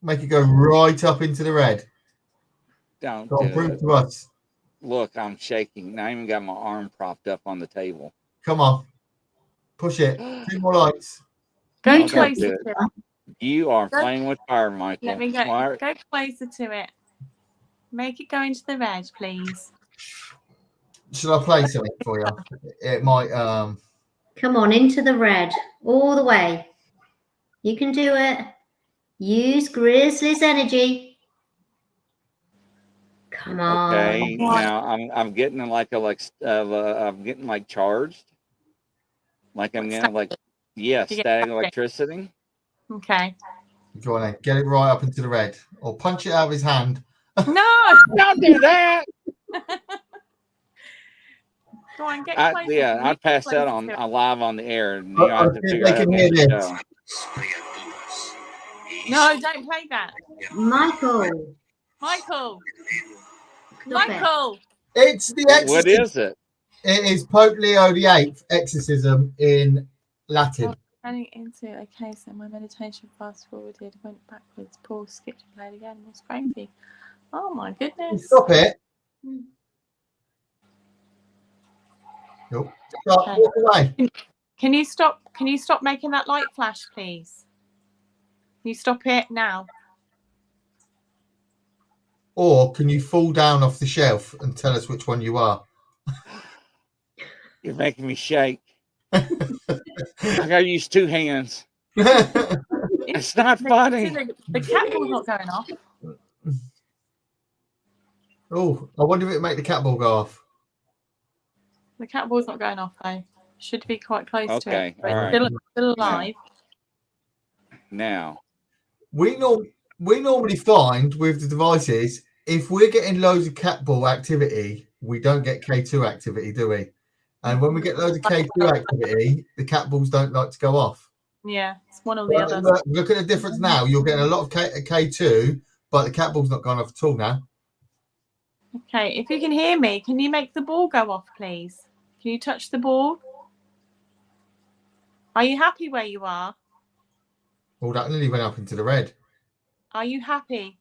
Make it go right up into the red. Don't prove it to us. Look, I'm shaking. I even got my arm propped up on the table. Come on. Push it. 2 more lights. Go closer to it. You are playing with fire, Michael. Let me go closer to it. Make it go into the red, please. Should I play something for you? It might Come on, into the red. All the way. You can do it. Use Grizzly's energy. Come on. Okay, now I'm getting like I'm getting like charged. Like I'm getting like static electricity. Okay. Go on then. Get it right up into the red. Or punch it out of his hand. No, don't do that. Go on, get closer. Yeah, I'd pass that on live on the air. And, I have to figure out how to get the No, don't play that. Michael. It's the exorcism. What is it? It is Pope Leo VIII exorcism in Latin. Turning into okay, so my meditation fast forwarded, went backwards, paused, skipped, and played again. It was crazy. Oh my goodness! Stop it! Nope. Stop. Okay. Walk away. Can you stop? Can you stop making that light flash, please? Can you stop it now? Or can you fall down off the shelf and tell us which one you are? You're making me shake. I gotta use 2 hands. It's not funny. The cat ball's not going off. Oh, I wonder if it'll make the cat ball go off. The cat ball's not going off though. Should be quite close to it. All right. Still alive. Now. We normally find with the devices, if we're getting loads of cat ball activity, we don't get K2 activity, do we? And when we get loads of K2 activity, the cat balls don't like to go off. Yeah, it's one or the other. Look at the difference now. You're getting a lot of K2, but the cat ball's not gone off at all now. Okay, if you can hear me, can you make the ball go off, please? Can you touch the ball? Are you happy where you are? Oh, that nearly went up into the red. Are you happy?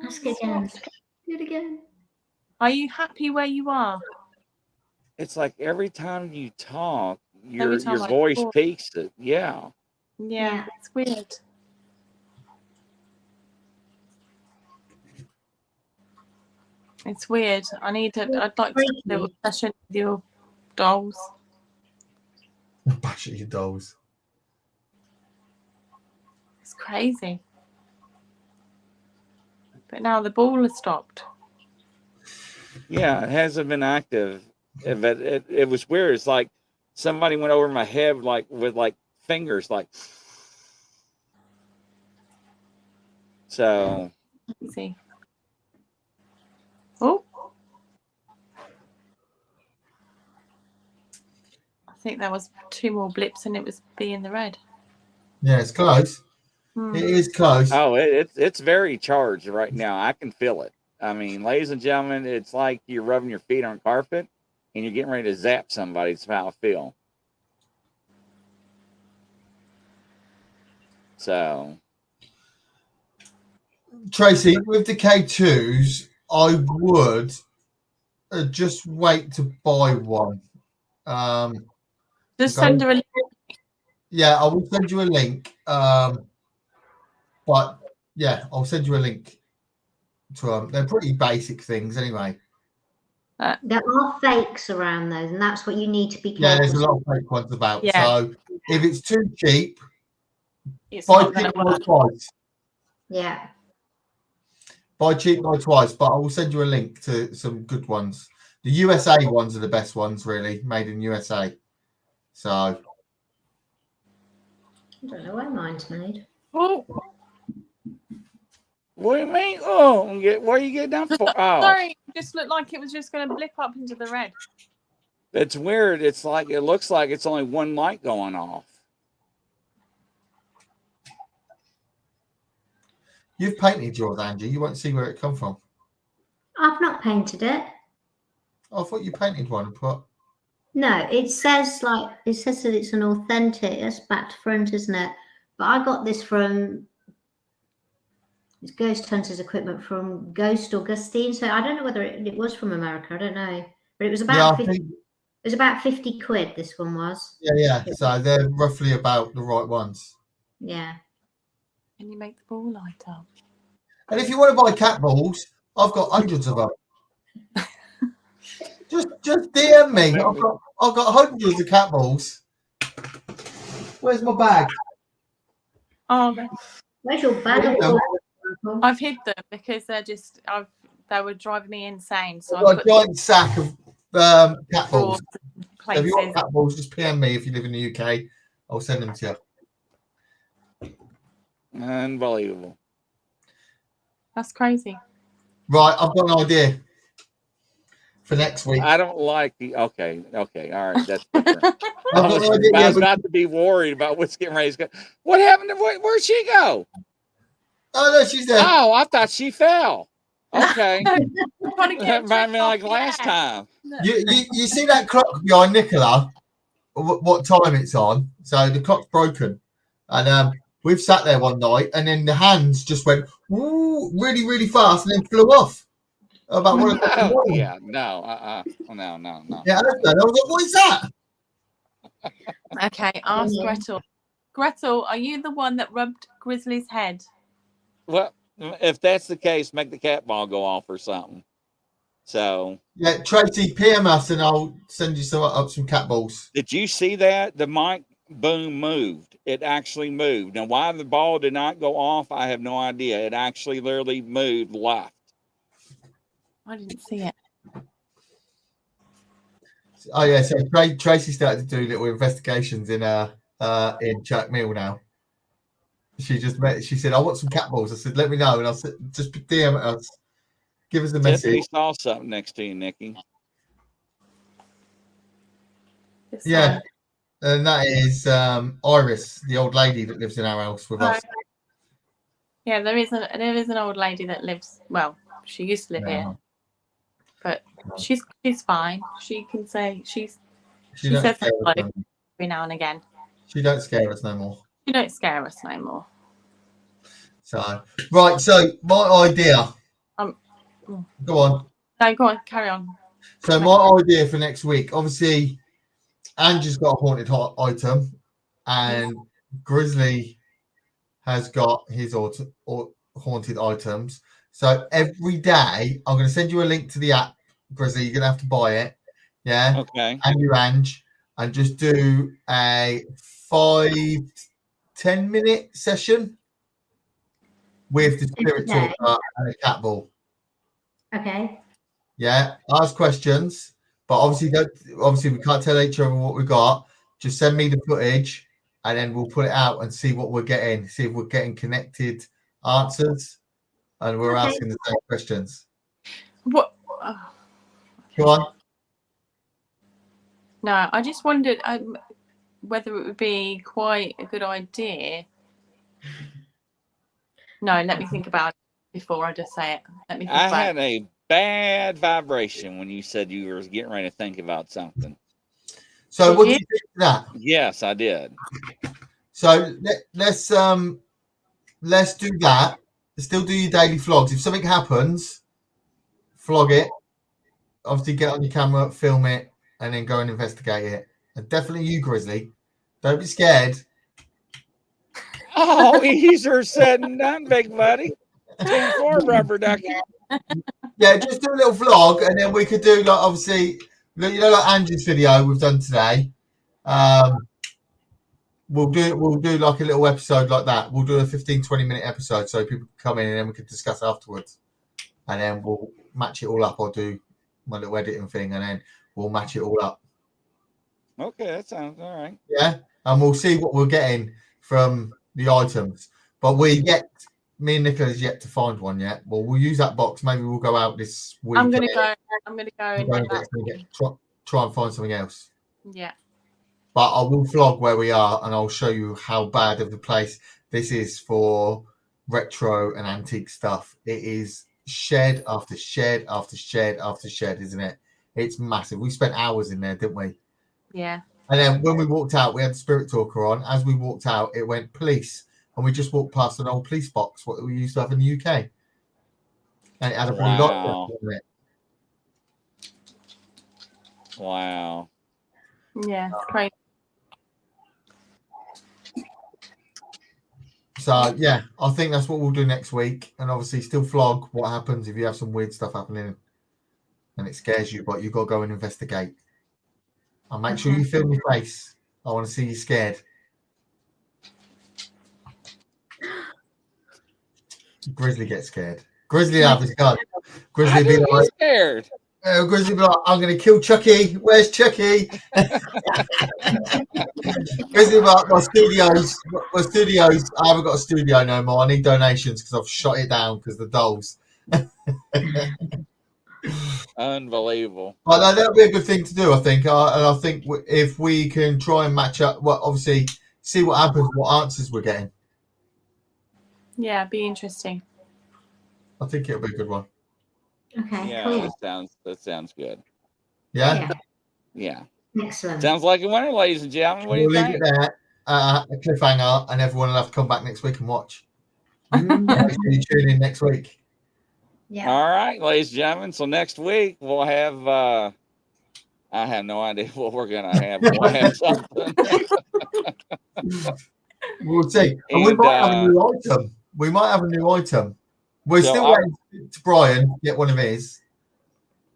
Ask again. Do it again. Are you happy where you are? It's like every time you talk, Every your time I voice talk. peaks. Yeah. Yeah, it's weird. It's weird. I'd like to do a session with your dolls. Bash at your dolls. It's crazy. But now the ball has stopped. Yeah, it hasn't been active. But it was weird. It's like somebody went over my head with fingers like. So. Let's see. Oh. I think that was 2 more blips and it was B in the red. Yeah, it's close. It is close. Oh, it's very charged right now. I can feel it. I mean, ladies and gentlemen, it's like you're rubbing your feet on carpet and you're getting ready to zap somebody. It's how I feel. So, Tracy, with the K2s, I would just wait to buy one. Just send her a link. Yeah, I will send you a link. But yeah, I'll send you a link to them. They're pretty basic things anyway. There are fakes around those, and that's what you need to be careful. Yeah, there's a lot of fake ones about. Yeah. So if it's too cheap, It's buy not cheap, gonna buy work. twice. Yeah. Buy cheap, buy twice. But I will send you a link to some good ones. The USA ones are the best ones, really, made in USA. So I don't know where mine's made. Oh, what do you mean? Oh, where are you getting that for? Oh, sorry. It just looked like it was just going to blip up into the red. it's weird. It's like it looks like it's only one light going off. you've painted yours, Angie. You won't see where it come from. I've not painted it. I thought you painted one and put. No, it says that it's an authentic. That's back to front, isn't it? But I got this from it's Ghost Hunters equipment from Ghost Augustine. So I don't know whether it was from America. I don't know, but it was about 50, it was about 50 quid. This one was. Yeah. So they're roughly about the right ones. Yeah. Can you make the ball light up? And if you want to buy cat balls, I've got hundreds of them. just DM me. I've got hundreds of cat balls. Where's my bag? Oh, Where's your bag? I've hid them because they were driving me insane. So I've got a giant sack of cat balls. So if you want places. cat balls, just PM me if you live in the UK. I'll send them to you. Unbelievable. That's crazy. Right, I've got an idea for next week. I don't like the. Okay, all right. That's different. I've got an idea. I was about to be worried about what's getting ready to go. What happened to where'd she go? Oh no, she's there. Oh, I thought she fell. Okay. Trying to That get reminded me like last time. You see that clock behind Nicola? What time it's on? So the clock's broken, and we've sat there one night, and then the hands just went ooh, really, really fast, and then flew off. About one o'clock in the morning. Yeah, no, no. Yeah, I was like, what is that? Okay, ask Gretel. Gretel, are you the one that rubbed Grizzly's head? Well, if that's the case, make the cat ball go off or something. So Yeah, Tracy, PM us, and I'll send you some cat balls. did you see that? The mic boom moved. It actually moved. Now, why the ball did not go off, I have no idea. It actually literally moved left. I didn't see it. Oh yeah, so Tracy started to do little investigations in Chuck Mill now. She said, I want some cat balls. I said, let me know, and I'll just DM us. Give us a message. Tiffany saw something next to you, Nikki. Yeah, and that is Iris, the old lady that lives in our house with us. Yeah, there is an old lady that lives. Well, she used to live here. but she's fine. She can say she don't says scare us hello no more. every now and again. She don't scare us no more. She don't scare us no more. So right, so my idea. Go on. No, go on, carry on. So my idea for next week, obviously, Angie's got a haunted item, and Grizzly has got his haunted items. So every day, I'm going to send you a link to the app, Grizzly. You're going to have to buy it, yeah. Okay. And you, Ange, and just do a 5-10 minute session with the spirit talker and a cat ball. Okay. Yeah, ask questions, but obviously we can't tell each other what we got. Just send me the footage, and then we'll put it out and see what we're getting. See if we're getting connected answers, and we're asking the same questions. What? Go on. No, I just wondered whether it would be quite a good idea. No, let me think about it before I just say it. Let me think I about had a bad vibration when you said you were getting ready to think about something. So what do you think of that? Yes, I did. So let's do that. Still do your daily vlogs. If something happens, vlog it. Obviously, get on your camera, film it, and then go and investigate it. And definitely you, Grizzly. Don't be scared. Oh, easier said than done, big buddy. 10-4 rubber ducky. Yeah, just do a little vlog, and then we could do, like, obviously, you know, like Angie's video we've done today. We'll do like a little episode like that. We'll do a 15-20 minute episode so people can come in and then we can discuss afterwards. And then we'll match it all up. I'll do my little editing thing and then we'll match it all up. Okay, that sounds all right. Yeah, and we'll see what we're getting from the items. But me and Nicola's yet to find one yet. Well, we'll use that box. Maybe we'll go out this week. I'm gonna go and try and find something else. Yeah. But I will vlog where we are and I'll show you how bad of the place this is for retro and antique stuff. It is shed after shed after shed after shed, isn't it? It's massive. We spent hours in there, didn't we? Yeah. And then when we walked out, we had the spirit talker on. As we walked out, it went police. And we just walked past an old police box, what we used to have in the UK. And it had a blue light on it. Wow. Yeah, it's crazy. So, yeah, I think that's what we'll do next week. And obviously still vlog what happens if you have some weird stuff happening and it scares you, but you've got to go and investigate. And make sure you film your face. I want to see you scared. Grizzly gets scared. Grizzly have his gun. Grizzly be like, scared. Grizzly be like, I'm going to kill Chucky. Where's Chucky? Grizzly be like, my studios. I haven't got a studio no more. I need donations because I've shot it down because the dolls. Unbelievable. But no, that'll be a good thing to do, I think. And I think if we can try and match up, well, obviously, see what happens, what answers we're getting. Yeah, it'd be interesting. I think it'll be a good one. Okay. Yeah, Cool. that sounds good. Yeah? Yeah. Excellent. Sounds like a winner, ladies and gentlemen. What do you We'll think? leave it there, a cliffhanger, and everyone will have to come back next week and watch. Make sure you tune in next week. Yeah. All right, ladies and gentlemen. So next week we'll have I have no idea what we're gonna have. We'll have something. We'll see. And we might have a new item. We're still waiting to Brian get one of his.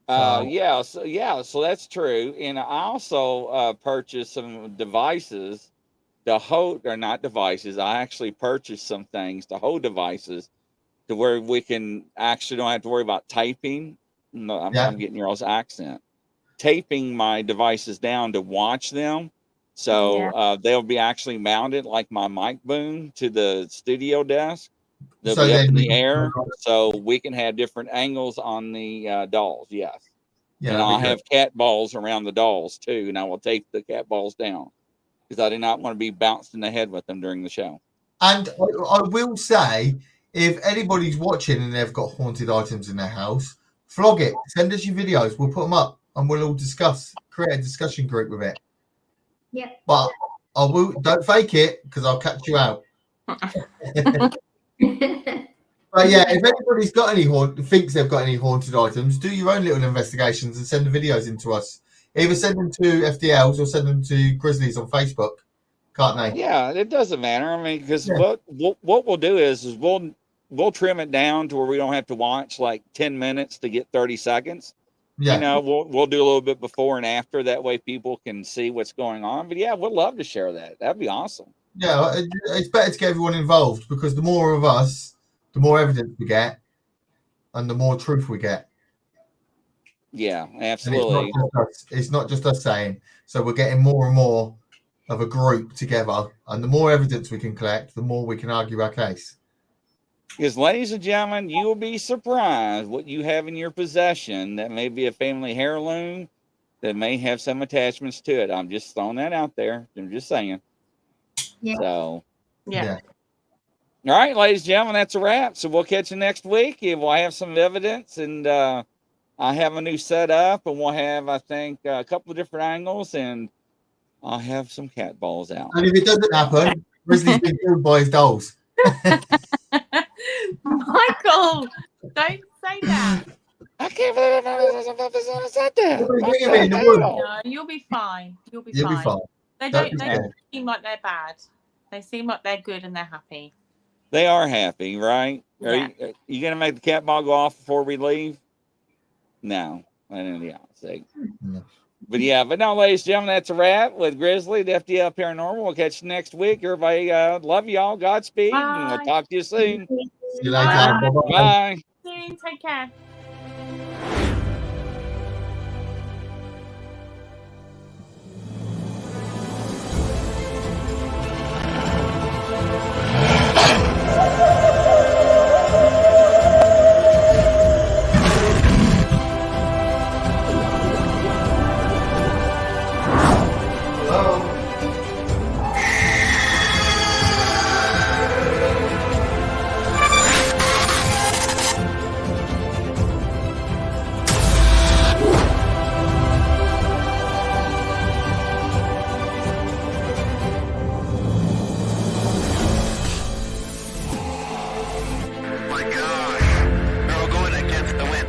So that's true. And I also purchased some devices to hold, or not devices. I actually purchased some things to hold devices to where we can actually don't have to worry about taping. No, I'm getting your all's accent. Taping my devices down to watch them. So they'll be actually mounted like my mic boom to the studio desk. They'll be up in the air, so we can have different angles on the dolls. Yes. Yeah, and I'll have cat balls around the dolls too, and I will tape the cat balls down because I do not want to be bounced in the head with them during the show. And I will say, if anybody's watching and they've got haunted items in their house, Flog it. Send us your videos. We'll put them up and we'll all discuss. Create a discussion group with it. Yeah. But I will. Don't fake it because I'll catch you out. But yeah, if anybody's got any thinks they've got any haunted items, do your own little investigations and send the videos in to us. Either send them to FDLs or send them to Grizzlies on Facebook, can't they? Yeah, it doesn't matter. I mean, because Yeah. what we'll do is we'll trim it down to where we don't have to watch like 10 minutes to get 30 seconds. Yeah. You know, we'll do a little bit before and after. That way people can see what's going on. But yeah, we'd love to share that. That'd be awesome. Yeah, it's better to get everyone involved because the more of us, the more evidence we get, and the more truth we get. Yeah, And absolutely. it's not just us saying. So we're getting more and more of a group together, and the more evidence we can collect, the more we can argue our case. Because, ladies and gentlemen, you will be surprised what you have in your possession that may be a family heirloom that may have some attachments to it. I'm just throwing that out there. I'm just saying. Yeah. So, Yeah. all right, ladies and gentlemen, that's a wrap. So we'll catch you next week. We'll have some evidence, and I have a new setup, and we'll have, I think, a couple of different angles, and I'll have some cat balls out. And if it doesn't happen, Grizzly's been killed by his dolls. Michael, don't say that. I can't believe I said that. You'll bring him in the room. No, you'll be fine. You'll be You'll be fine. fine. They Don't don't. be They scared. don't seem like they're bad. They seem like they're good and they're happy. They are happy, right? Yeah. Are you going to make the cat ball go off before we leave? No, I didn't know the opposite. No. But yeah, but no, ladies and gentlemen, that's a wrap with Grizzly, the FDL Paranormal. We'll catch you next week. Everybody, love y'all. Godspeed. And we'll Bye. talk to you soon. See you later. Bye. Bye-bye. Bye. Soon. Take care. Hello. My gosh, they're all going against the wind.